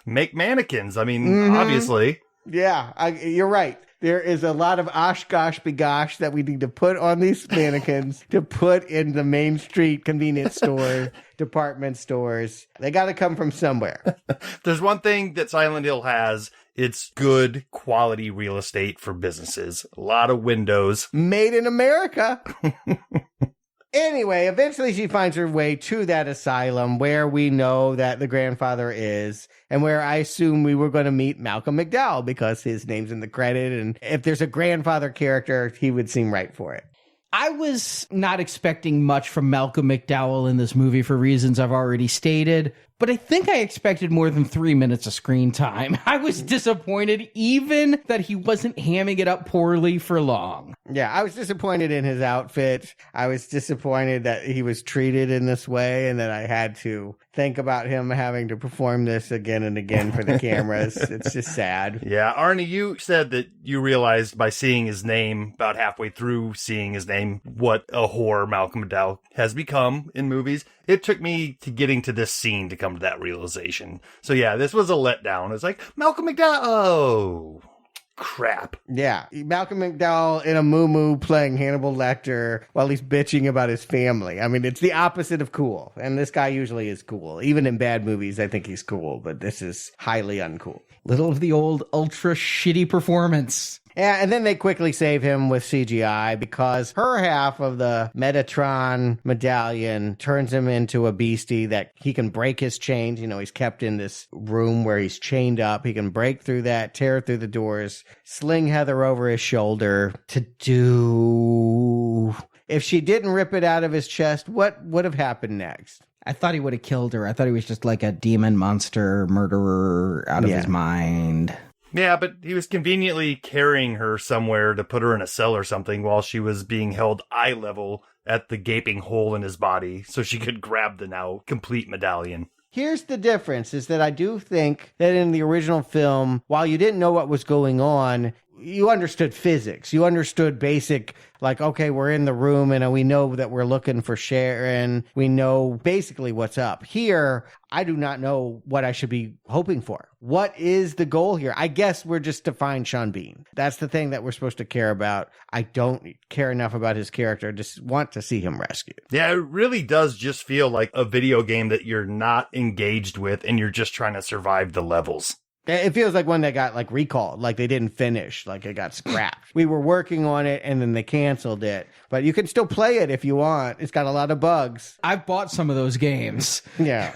Make mannequins. I mean, obviously. Yeah, you're right. There is a lot of oshkosh begosh that we need to put on these mannequins to put in the main street convenience store, department stores. They got to come from somewhere. There's one thing that Silent Hill has. It's good quality real estate for businesses. A lot of windows. Made in America. Anyway, eventually she finds her way to that asylum where we know that the grandfather is, and where I assume we were going to meet Malcolm McDowell because his name's in the credit, and if there's a grandfather character, he would seem right for it. I was not expecting much from Malcolm McDowell in this movie for reasons I've already stated, but I think I expected more than 3 minutes of screen time. I was disappointed even that he wasn't hamming it up poorly for long. Yeah, I was disappointed in his outfit. I was disappointed that he was treated in this way and that I had to think about him having to perform this again and again for the cameras. It's just sad. Yeah, Arnie, you said that you realized by seeing his name, about halfway through seeing his name, what a whore Malcolm McDowell has become in movies. It took me to getting to this scene to come to that realization. So yeah, this was a letdown. It's like, Malcolm McDowell, oh, crap. Yeah, Malcolm McDowell in a muumuu playing Hannibal Lecter while he's bitching about his family. I mean, it's the opposite of cool. And this guy usually is cool. Even in bad movies, I think he's cool, but this is highly uncool. Little of the old ultra shitty performance. Yeah, and then they quickly save him with CGI because her half of the Metatron medallion turns him into a beastie that he can break his chains. You know, he's kept in this room where he's chained up. He can break through that, tear through the doors, sling Heather over his shoulder to do... If she didn't rip it out of his chest, what would have happened next? I thought he would have killed her. I thought he was just like a demon monster murderer out of his mind. Yeah, but he was conveniently carrying her somewhere to put her in a cell or something while she was being held eye level at the gaping hole in his body so she could grab the now complete medallion. Here's the difference, is that I do think that in the original film, while you didn't know what was going on, you understood physics. You understood basic, like, okay, we're in the room and we know that we're looking for Sharon. We know basically what's up. Here, I do not know what I should be hoping for. What is the goal here? I guess we're just to find Sean Bean. That's the thing that we're supposed to care about. I don't care enough about his character. I just want to see him rescued. Yeah, it really does just feel like a video game that you're not engaged with and you're just trying to survive the levels. It feels like one that got like recalled, like they didn't finish, like it got scrapped. We were working on it and then they canceled it, but you can still play it if you want. It's got a lot of bugs. I've bought some of those games. Yeah.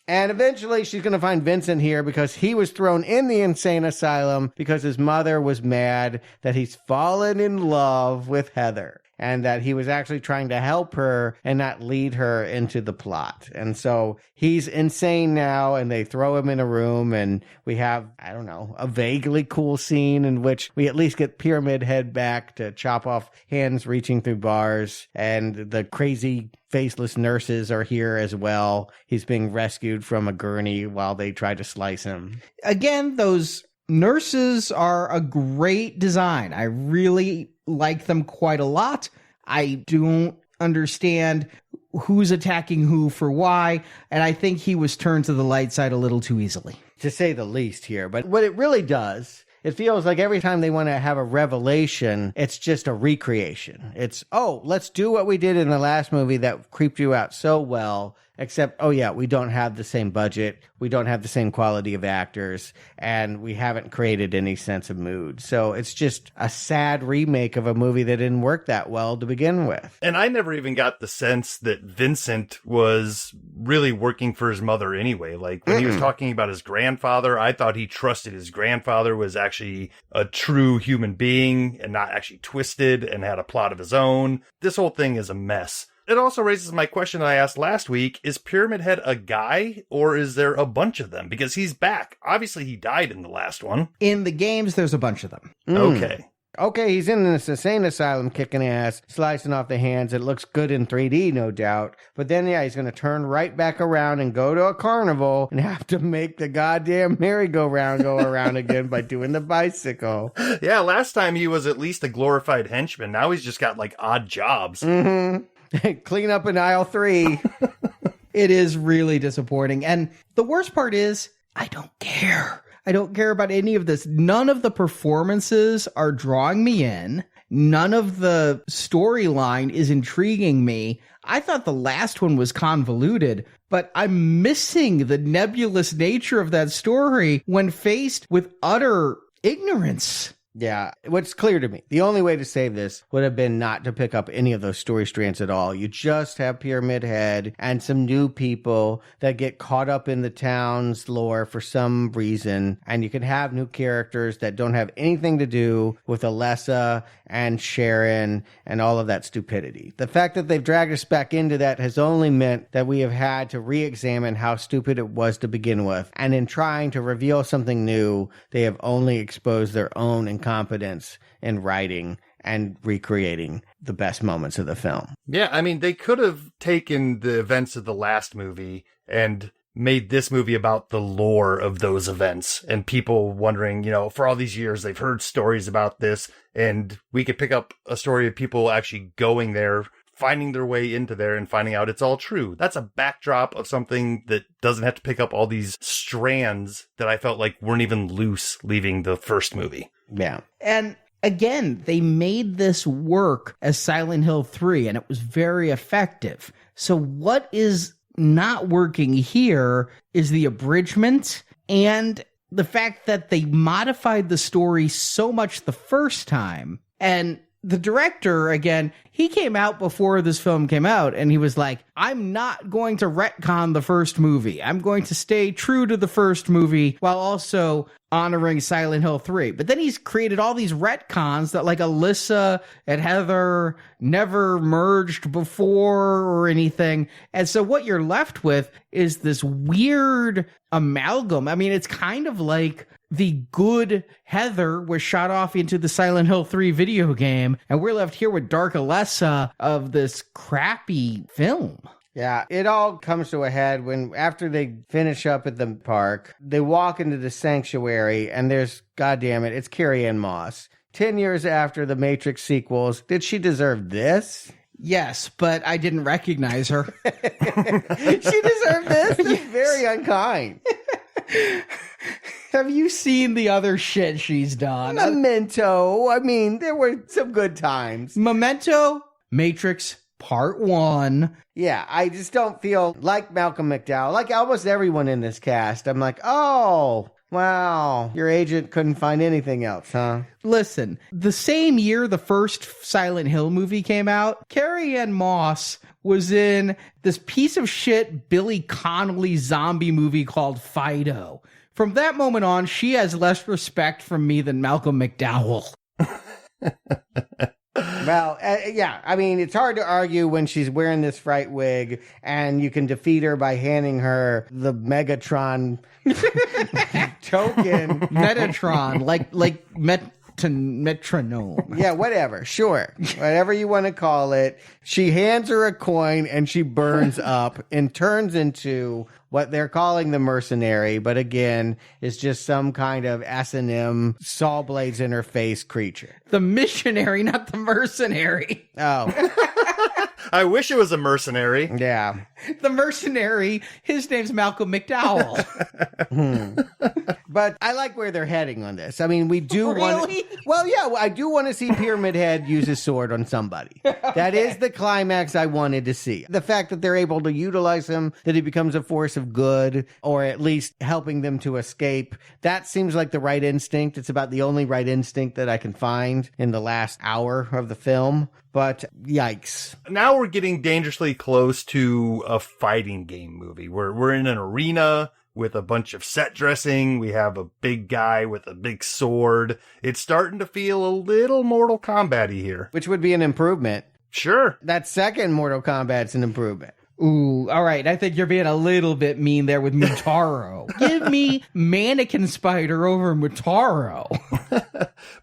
And eventually she's going to find Vincent here because he was thrown in the insane asylum because his mother was mad that he's fallen in love with Heather. And that he was actually trying to help her and not lead her into the plot. And so he's insane now, and they throw him in a room, and we have, I don't know, a vaguely cool scene in which we at least get Pyramid Head back to chop off hands reaching through bars, and the crazy faceless nurses are here as well. He's being rescued from a gurney while they try to slice him. Again, those nurses are a great design. I really like them quite a lot. I don't understand who's attacking who for why, and I think he was turned to the light side a little too easily. To say the least here. But what it really does, it feels like every time they want to have a revelation, it's just a recreation. It's, oh, let's do what we did in the last movie that creeped you out so well, except, oh yeah, we don't have the same budget, we don't have the same quality of actors, and we haven't created any sense of mood. So it's just a sad remake of a movie that didn't work that well to begin with. And I never even got the sense that Vincent was really working for his mother anyway. Like when he was talking about his grandfather, I thought he trusted his grandfather was actually a true human being and not actually twisted and had a plot of his own. This whole thing is a mess. It also raises my question I asked last week. Is Pyramid Head a guy or is there a bunch of them? Because he's back. Obviously, he died in the last one. In the games, there's a bunch of them. Okay, he's in this insane asylum kicking ass, slicing off the hands. It looks good in 3D, no doubt. But then, yeah, he's going to turn right back around and go to a carnival and have to make the goddamn merry-go-round go around again by doing the bicycle. Yeah, last time he was at least a glorified henchman. Now he's just got, like, odd jobs. Clean up in aisle 3. It is really disappointing. And the worst part is, I don't care. I don't care about any of this. None of the performances are drawing me in. None of the storyline is intriguing me. I thought the last one was convoluted, but I'm missing the nebulous nature of that story when faced with utter ignorance. Yeah, what's clear to me, the only way to save this would have been not to pick up any of those story strands at all. You just have Pyramid Head and some new people that get caught up in the town's lore for some reason, and you can have new characters that don't have anything to do with Alessa and Sharon and all of that stupidity. The fact that they've dragged us back into that has only meant that we have had to re-examine how stupid it was to begin with, and in trying to reveal something new, they have only exposed their own incompetence in writing and recreating the best moments of the film. Yeah, I mean, they could have taken the events of the last movie and made this movie about the lore of those events and people wondering, you know, for all these years, they've heard stories about this, and we could pick up a story of people actually going there, finding their way into there and finding out it's all true. That's a backdrop of something that doesn't have to pick up all these strands that I felt like weren't even loose leaving the first movie. Yeah. And again, they made this work as Silent Hill 3, and it was very effective. So what is not working here is the abridgment and the fact that they modified the story so much the first time. And the director, again, he came out before this film came out, and he was like, I'm not going to retcon the first movie. I'm going to stay true to the first movie while also honoring Silent Hill 3. But then he's created all these retcons that, like, Alessa and Heather never merged before or anything. And so what you're left with is this weird amalgam. I mean, it's kind of like the good Heather was shot off into the Silent Hill 3 video game, and we're left here with dark Alessa of this crappy film. Yeah, it all comes to a head when after they finish up at the park, they walk into the sanctuary and there's, goddamn it, it's Carrie-Anne Moss. 10 years after the Matrix sequels, did she deserve this? Yes, but I didn't recognize her. She deserved this? That's very unkind. Have you seen the other shit she's done? Memento. I mean, there were some good times. Memento, Matrix, Part 1. Yeah, I just don't feel like Malcolm McDowell, like almost everyone in this cast. I'm like, oh, wow, your agent couldn't find anything else, huh? Listen, the same year the first Silent Hill movie came out, Carrie-Anne Moss was in this piece of shit Billy Connolly zombie movie called Fido. From that moment on, she has less respect from me than Malcolm McDowell. Well, yeah, I mean, it's hard to argue when she's wearing this fright wig and you can defeat her by handing her the Megatron token. Metatron, like metronome. Yeah, whatever. Sure. Whatever you want to call it. She hands her a coin and she burns up and turns into what they're calling the mercenary, but again, is just some kind of S&M saw blades in her face creature. The missionary, not the mercenary. Oh. I wish it was a mercenary. Yeah. The mercenary, his name's Malcolm McDowell. But I like where they're heading on this. I mean, we do want Really? Well, yeah, I do want to see Pyramid Head use his sword on somebody. That is the climax I wanted to see. The fact that they're able to utilize him, that he becomes a force of good, or at least helping them to escape, that seems like the right instinct. It's about the only right instinct that I can find in the last hour of the film. But yikes. Now we're getting dangerously close to a fighting game movie. We're in an arena with a bunch of set dressing. We have a big guy with a big sword. It's starting to feel a little Mortal Kombat-y here. Which would be an improvement. Sure. That second Mortal Kombat's an improvement. Ooh, all right. I think you're being a little bit mean there with Mutaro. Give me Mannequin Spider over Mutaro.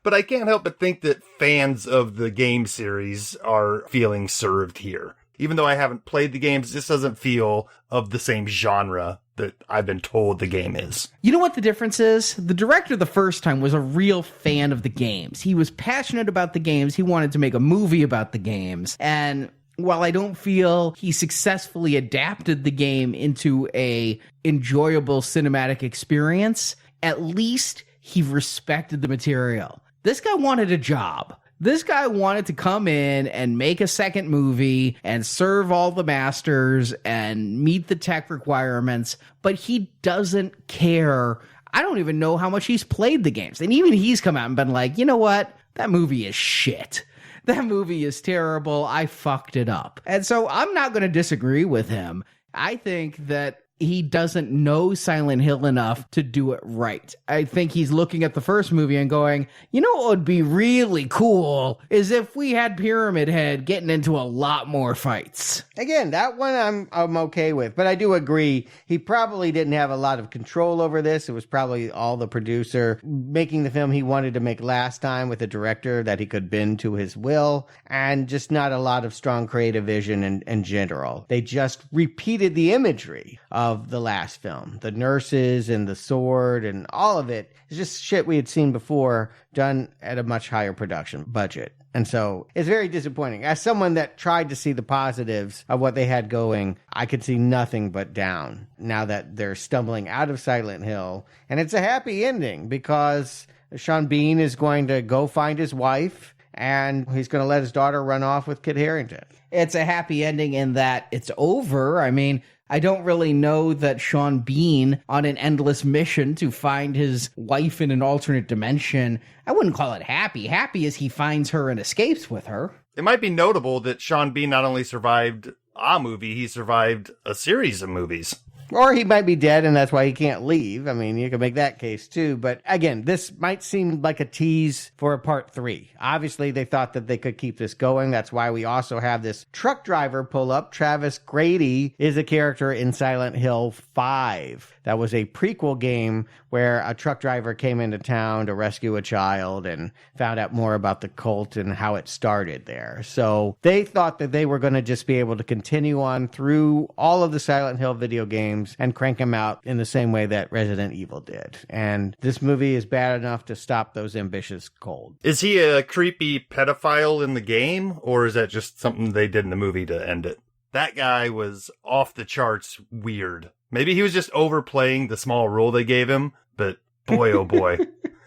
But I can't help but think that fans of the game series are feeling served here. Even though I haven't played the games, this doesn't feel of the same genre that I've been told the game is. You know what the difference is? The director the first time was a real fan of the games. He was passionate about the games. He wanted to make a movie about the games. And while I don't feel he successfully adapted the game into a enjoyable cinematic experience, at least he respected the material. This guy wanted a job. This guy wanted to come in and make a second movie and serve all the masters and meet the tech requirements, but he doesn't care. I don't even know how much he's played the games. And even he's come out and been like, you know what? That movie is shit. That movie is terrible. I fucked it up. And so I'm not going to disagree with him. I think that he doesn't know Silent Hill enough to do it right. I think he's looking at the first movie and going, you know what would be really cool is if we had Pyramid Head getting into a lot more fights. Again, that one I'm okay with, but I do agree he probably didn't have a lot of control over this. It was probably all the producer making the film he wanted to make last time with a director that he could bend to his will, and just not a lot of strong creative vision in general. They just repeated the imagery of the last film. The nurses and the sword and all of it is just shit we had seen before, done at a much higher production budget. And so it's very disappointing. As someone that tried to see the positives of what they had going, I could see nothing but down now that they're stumbling out of Silent Hill. And it's a happy ending because Sean Bean is going to go find his wife and he's going to let his daughter run off with Kit Harington. It's a happy ending in that it's over. I mean, I don't really know that Sean Bean on an endless mission to find his wife in an alternate dimension, I wouldn't call it happy. Happy as he finds her and escapes with her. It might be notable that Sean Bean not only survived a movie, he survived a series of movies. Or he might be dead and that's why he can't leave. I mean, you can make that case too. But again, this might seem like a tease for a part 3. Obviously, they thought that they could keep this going. That's why we also have this truck driver pull up. Travis Grady is a character in Silent Hill 5. That was a prequel game where a truck driver came into town to rescue a child and found out more about the cult and how it started there. So they thought that they were going to just be able to continue on through all of the Silent Hill video games and crank them out in the same way that Resident Evil did. And this movie is bad enough to stop those ambitious cold. Is he a creepy pedophile in the game, or is that just something they did in the movie to end it? That guy was off the charts weird. Maybe he was just overplaying the small role they gave him, but boy, oh boy.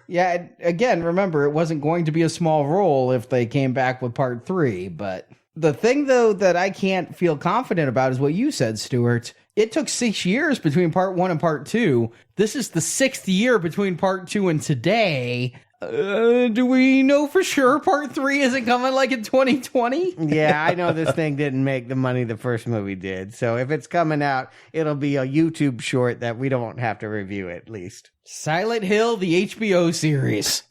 Yeah, again, remember, it wasn't going to be a small role if they came back with part 3, but the thing, though, that I can't feel confident about is what you said, Stuart. It took 6 years between part 1 and part 2. This is the 6th year between part 2 and today. Do we know for sure part 3 isn't coming like in 2020? Yeah, I know this thing didn't make the money the first movie did. So if it's coming out, it'll be a YouTube short that we don't have to review at least. Silent Hill, the HBO series.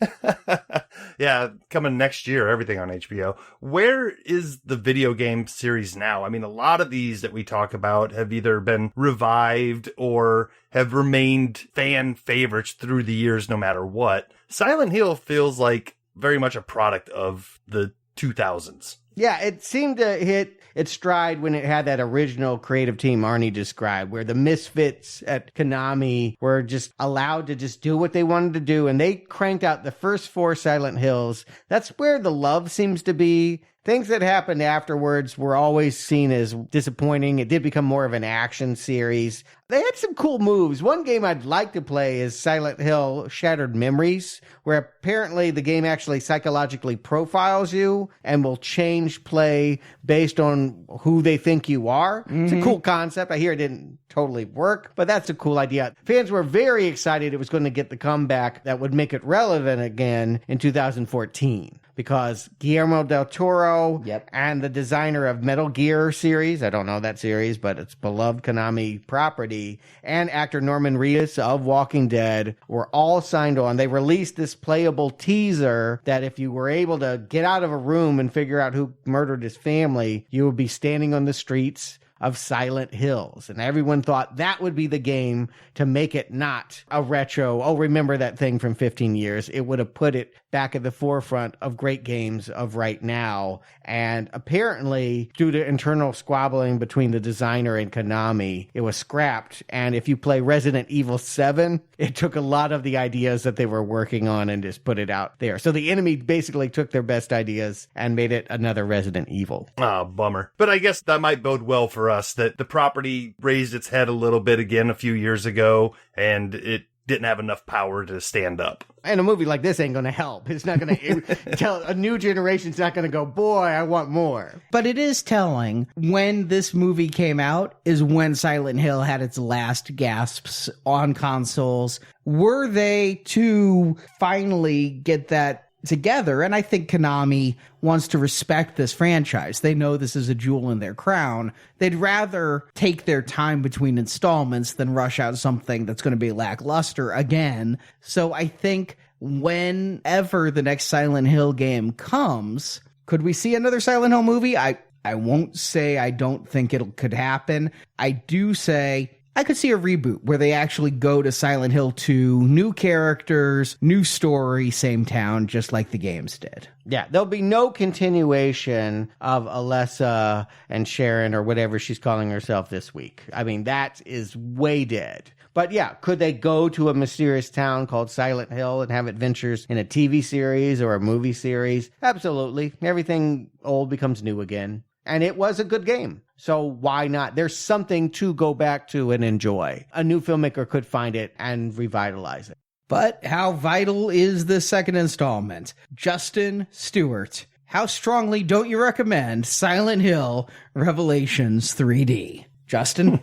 Yeah, coming next year, everything on HBO. Where is the video game series now? I mean, a lot of these that we talk about have either been revived or have remained fan favorites through the years no matter what. Silent Hill feels like very much a product of the 2000s. Yeah, it seemed to hit its stride when it had that original creative team Arnie described, where the misfits at Konami were just allowed to just do what they wanted to do, and they cranked out the first 4 Silent Hills. That's where the love seems to be. Things that happened afterwards were always seen as disappointing. It did become more of an action series. They had some cool moves. One game I'd like to play is Silent Hill Shattered Memories, where apparently the game actually psychologically profiles you and will change play based on who they think you are. Mm-hmm. It's a cool concept. I hear it didn't totally work, but that's a cool idea. Fans were very excited it was going to get the comeback that would make it relevant again in 2014. Because Guillermo del Toro and the designer of Metal Gear series, I don't know that series, but it's beloved Konami property, and actor Norman Reedus of Walking Dead were all signed on. They released this playable teaser that if you were able to get out of a room and figure out who murdered his family, you would be standing on the streets of Silent Hills. And everyone thought that would be the game to make it not a retro, oh, remember that thing from 15 years. It would have put it back at the forefront of great games of right now. And apparently, due to internal squabbling between the designer and Konami, it was scrapped. And if you play Resident Evil 7, it took a lot of the ideas that they were working on and just put it out there. So the enemy basically took their best ideas and made it another Resident Evil. Ah, bummer. But I guess that might bode well for us that the property raised its head a little bit again a few years ago, and it didn't have enough power to stand up. And a movie like this ain't going to help. It's not going to tell a new generation's not going to go, boy, I want more. But it is telling when this movie came out is when Silent Hill had its last gasps on consoles. Were they to finally get that together? And I think Konami wants to respect this franchise. They know this is a jewel in their crown. They'd rather take their time between installments than rush out something that's going to be lackluster again. So I think whenever the next Silent Hill game comes, could we see another Silent Hill movie? I won't say I don't think it could happen. I do say I could see a reboot where they actually go to Silent Hill 2, new characters, new story, same town, just like the games did. Yeah, there'll be no continuation of Alessa and Sharon or whatever she's calling herself this week. I mean, that is way dead. But yeah, could they go to a mysterious town called Silent Hill and have adventures in a TV series or a movie series? Absolutely. Everything old becomes new again. And it was a good game. So why not? There's something to go back to and enjoy. A new filmmaker could find it and revitalize it. But how vital is the second installment? Justin Stewart, how strongly don't you recommend Silent Hill Revelations 3D? Justin?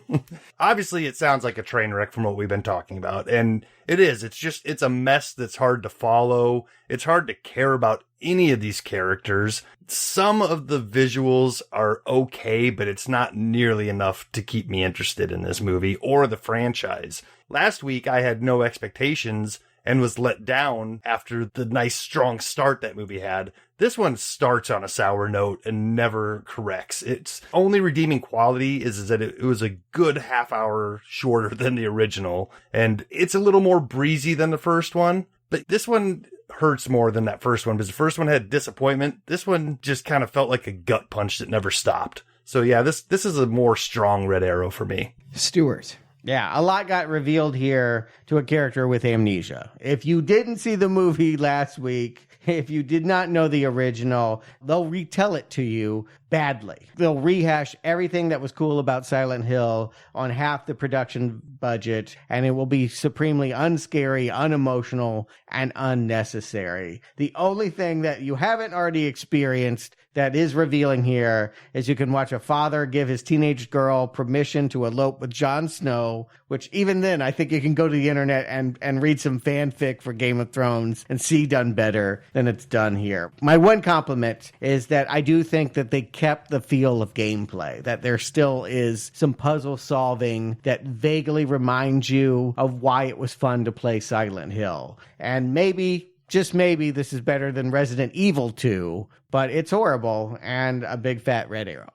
Obviously, it sounds like a train wreck from what we've been talking about. And it is. It's a mess that's hard to follow. It's hard to care about any of these characters. Some of the visuals are okay, but it's not nearly enough to keep me interested in this movie or the franchise. Last week, I had no expectations and was let down after the nice, strong start that movie had. This one starts on a sour note and never corrects. Its only redeeming quality is that it was a good half hour shorter than the original, and it's a little more breezy than the first one. But this one hurts more than that first one, because the first one had disappointment. This one just kind of felt like a gut punch that never stopped. So yeah, this is a more strong red arrow for me. Stuart. Yeah, a lot got revealed here to a character with amnesia. If you didn't see the movie last week, if you did not know the original, they'll retell it to you badly. They'll rehash everything that was cool about Silent Hill on half the production budget, and it will be supremely unscary, unemotional, and unnecessary. The only thing that you haven't already experienced that is revealing here is you can watch a father give his teenage girl permission to elope with Jon Snow, which even then I think you can go to the internet and read some fanfic for Game of Thrones and see done better than it's done here. My one compliment is that I do think that they kept the feel of gameplay, that there still is some puzzle solving that vaguely reminds you of why it was fun to play Silent Hill. And maybe, just maybe, this is better than Resident Evil 2, but it's horrible and a big fat red arrow.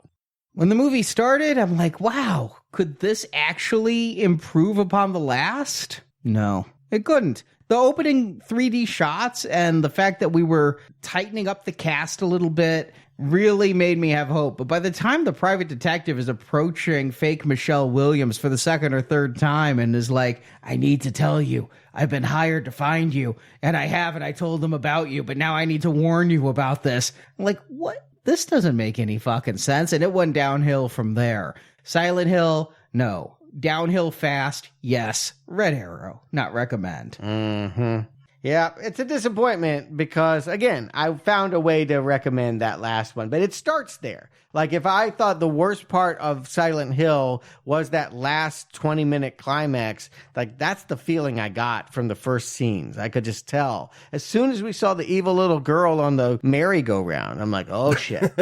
When the movie started, I'm like, wow, could this actually improve upon the last? No, it couldn't. The opening 3D shots and the fact that we were tightening up the cast a little bit really made me have hope. But by the time the private detective is approaching fake Michelle Williams for the second or third time and is like, I need to tell you, I've been hired to find you, and I haven't. I told them about you, but now I need to warn you about this. I'm like, what? This doesn't make any fucking sense. And it went downhill from there. Silent Hill, no. Downhill fast, yes. Red arrow, not recommend. Mm-hmm. Yeah, it's a disappointment because, again, I found a way to recommend that last one, but it starts there. Like, if I thought the worst part of Silent Hill was that last 20-minute climax, like, that's the feeling I got from the first scenes. I could just tell. As soon as we saw the evil little girl on the merry-go-round, I'm like, oh, shit.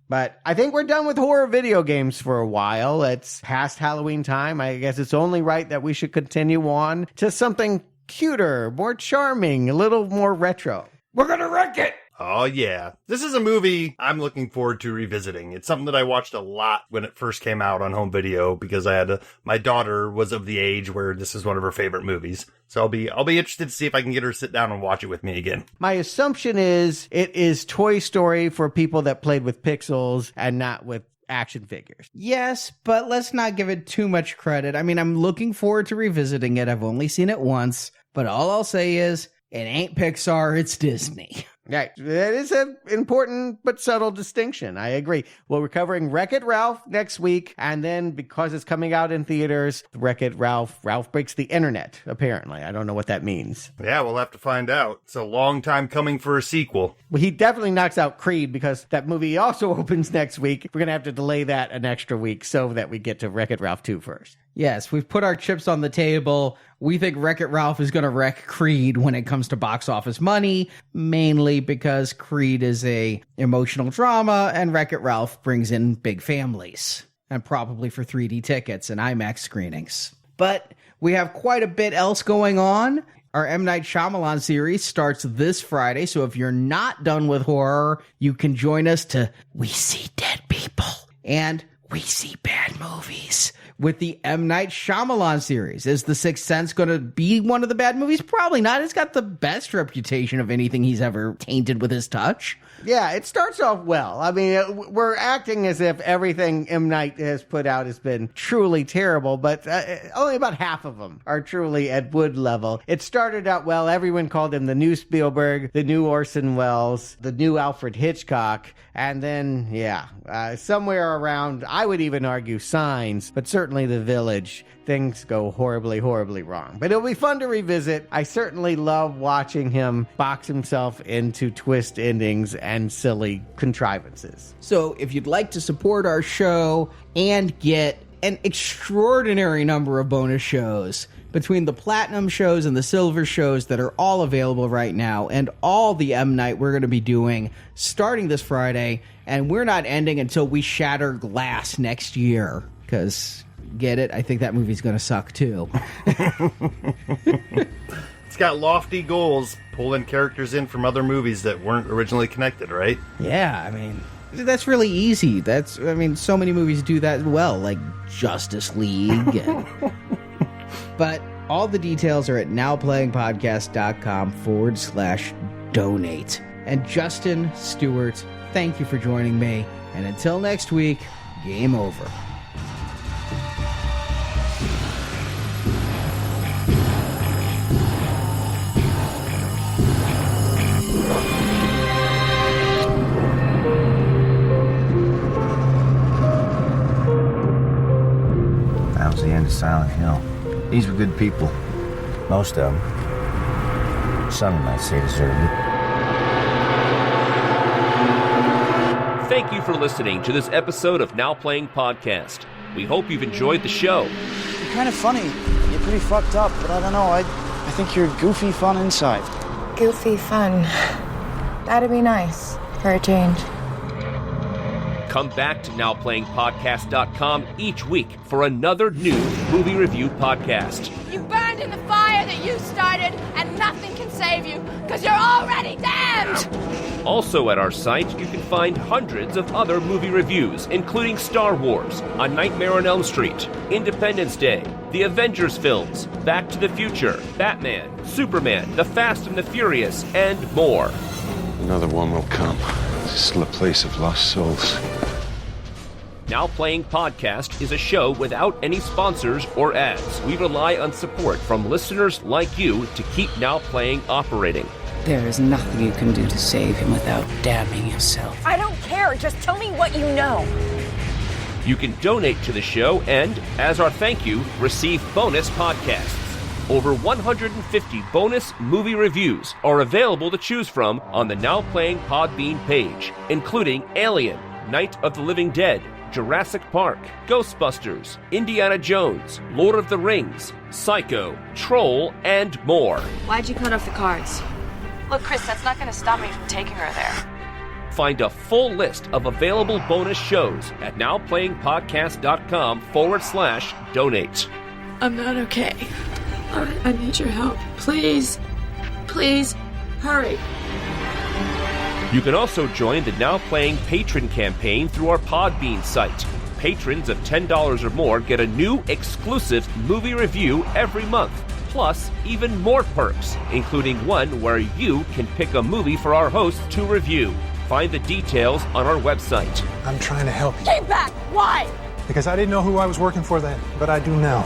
But I think we're done with horror video games for a while. It's past Halloween time. I guess it's only right that we should continue on to something cuter, more charming, a little more retro. We're gonna wreck it! Oh, yeah. This is a movie I'm looking forward to revisiting. It's something that I watched a lot when it first came out on home video because my daughter was of the age where this is one of her favorite movies. So I'll be interested to see if I can get her to sit down and watch it with me again. My assumption is it is Toy Story for people that played with pixels and not with action figures. Yes, but let's not give it too much credit. I mean, I'm looking forward to revisiting it. I've only seen it once, but all I'll say is it ain't Pixar, it's Disney. Right. That is an important but subtle distinction. I agree. Well, we're covering Wreck-It Ralph next week. And then because it's coming out in theaters, Wreck-It Ralph breaks the internet, apparently. I don't know what that means. Yeah, we'll have to find out. It's a long time coming for a sequel. Well, he definitely knocks out Creed because that movie also opens next week. We're going to have to delay that an extra week so that we get to Wreck-It Ralph 2 first. Yes, we've put our chips on the table. We think Wreck-It Ralph is going to wreck Creed when it comes to box office money, mainly because Creed is a emotional drama and Wreck-It Ralph brings in big families, and probably for 3D tickets and IMAX screenings. But we have quite a bit else going on. Our M. Night Shyamalan series starts this Friday, so if you're not done with horror, you can join us to We See Dead People and We See Bad Movies with the M. Night Shyamalan series. Is The Sixth Sense going to be one of the bad movies? Probably not. It's got the best reputation of anything he's ever tainted with his touch. Yeah, it starts off well. I mean, we're acting as if everything M. Night has put out has been truly terrible, but only about half of them are truly at Wood level. It started out well. Everyone called him the new Spielberg, the new Orson Welles, the new Alfred Hitchcock. And then, somewhere around, I would even argue Signs, but certainly The Village, things go horribly, horribly wrong. But it'll be fun to revisit. I certainly love watching him box himself into twist endings and silly contrivances. So if you'd like to support our show and get an extraordinary number of bonus shows between the platinum shows and the silver shows that are all available right now, and all the M Night we're going to be doing starting this Friday, and we're not ending until we shatter glass next year, because, get it? I think that movie's going to suck too. It's got lofty goals, pulling characters in from other movies that weren't originally connected, right? Yeah, I mean, that's really easy. So many movies do that well, like Justice League. But all the details are at nowplayingpodcast.com/donate. And Justin Stewart, thank you for joining me. And until next week, game over. That was the end of Silent Hill. These were good people. Most of them. Some might say deserved it. Thank you for listening to this episode of Now Playing Podcast. We hope you've enjoyed the show. You're kind of funny. You're pretty fucked up, but I don't know. I think you're goofy fun inside. Goofy fun. That'd be nice for a change. Come back to NowPlayingPodcast.com each week for another new movie review podcast. You burned in the fire that you started, and nothing can save you, because you're already damned! Also at our site, you can find hundreds of other movie reviews, including Star Wars, A Nightmare on Elm Street, Independence Day, the Avengers films, Back to the Future, Batman, Superman, The Fast and the Furious, and more. Another one will come. This is still a place of lost souls. Now Playing Podcast is a show without any sponsors or ads. We rely on support from listeners like you to keep Now Playing operating. There is nothing you can do to save him without damning yourself. I don't care, just tell me what you know. You can donate to the show and, as our thank you, receive bonus podcasts. Over 150 bonus movie reviews are available to choose from on the Now Playing Podbean page, including Alien, Night of the Living Dead, Jurassic Park, Ghostbusters, Indiana Jones, Lord of the Rings, Psycho, Troll, and more. Why'd you cut off the cards? Look, Chris, that's not going to stop me from taking her there. Find a full list of available bonus shows at nowplayingpodcast.com/donate. I'm not okay. I need your help. Please. Please, hurry. You can also join the Now Playing patron campaign through our Podbean site. Patrons of $10 or more get a new exclusive movie review every month, plus even more perks, including one where you can pick a movie for our hosts to review. Find the details on our website. I'm trying to help you. Stay back! Why? Because I didn't know who I was working for then, but I do now.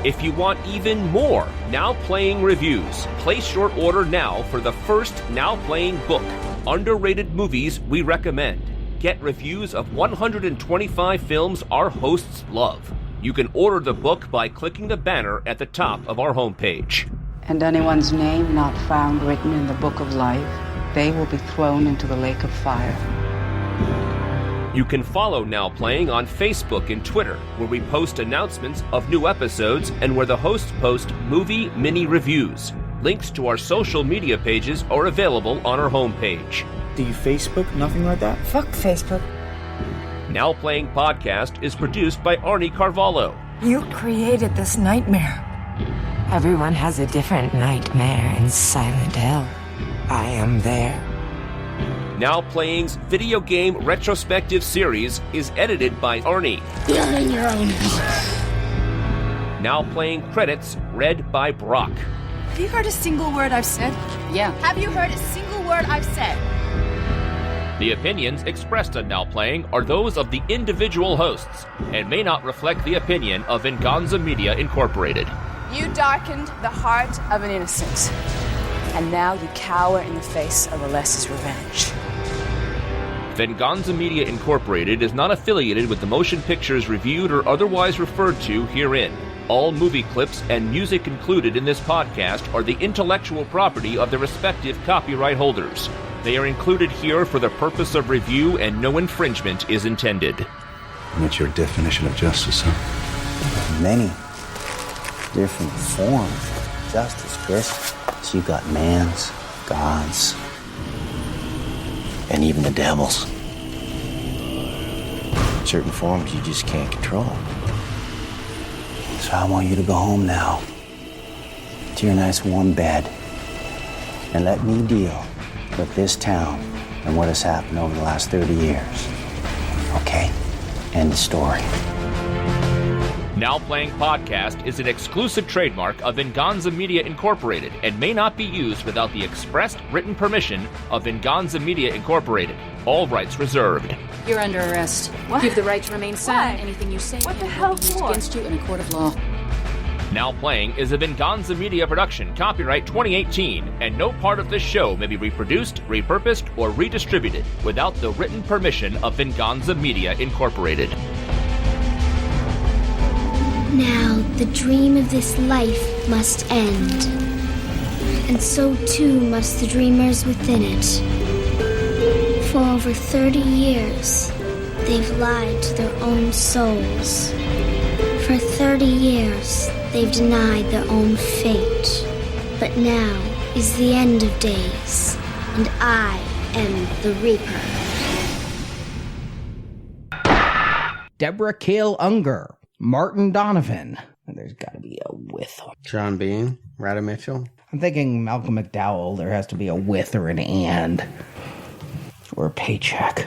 If you want even more Now Playing reviews, place your order now for the first Now Playing book, Underrated Movies We Recommend. Get reviews of 125 films our hosts love. You can order the book by clicking the banner at the top of our homepage. And anyone's name not found written in the book of life, they will be thrown into the lake of fire. You can follow Now Playing on Facebook and Twitter, where we post announcements of new episodes and where the hosts post movie mini reviews. Links to our social media pages are available on our homepage. Do you Facebook? Nothing like that? Fuck Facebook. Now Playing Podcast is produced by Arnie Carvalho. You created this nightmare. Everyone has a different nightmare in Silent Hill. I am there. Now Playing's video game retrospective series is edited by Arnie. You're in your own business. Now Playing credits read by Brock. Have you heard a single word I've said? Yeah. Have you heard a single word I've said? The opinions expressed on Now Playing are those of the individual hosts and may not reflect the opinion of Venganza Media Incorporated. You darkened the heart of an innocent, and now you cower in the face of Alessa's revenge. Venganza Media Incorporated is not affiliated with the motion pictures reviewed or otherwise referred to herein. All movie clips and music included in this podcast are the intellectual property of their respective copyright holders. They are included here for the purpose of review and no infringement is intended. And what's your definition of justice, huh? Many different forms of justice, Chris. So you've got man's, God's, and even the devil's. Certain forms you just can't control. So I want you to go home now to your nice warm bed and let me deal with this town and what has happened over the last 30 years. Okay? End of story. Now Playing Podcast is an exclusive trademark of Venganza Media Incorporated and may not be used without the expressed written permission of Venganza Media Incorporated. All rights reserved. You're under arrest. What? You have the right to remain silent. Why? Anything you say What the will hell be used for? against you in a court of law. Now Playing is a Venganza Media production, copyright 2018, and no part of this show may be reproduced, repurposed, or redistributed without the written permission of Venganza Media Incorporated. Now the dream of this life must end, and so too must the dreamers within it. For over 30 years, they've lied to their own souls. For 30 years, they've denied their own fate. But now is the end of days, and I am the Reaper. Deborah Kale Unger, Martin Donovan. And there's got to be a with. Sean Bean, Rada Mitchell. I'm thinking Malcolm McDowell. There has to be a with or an and. Or a paycheck.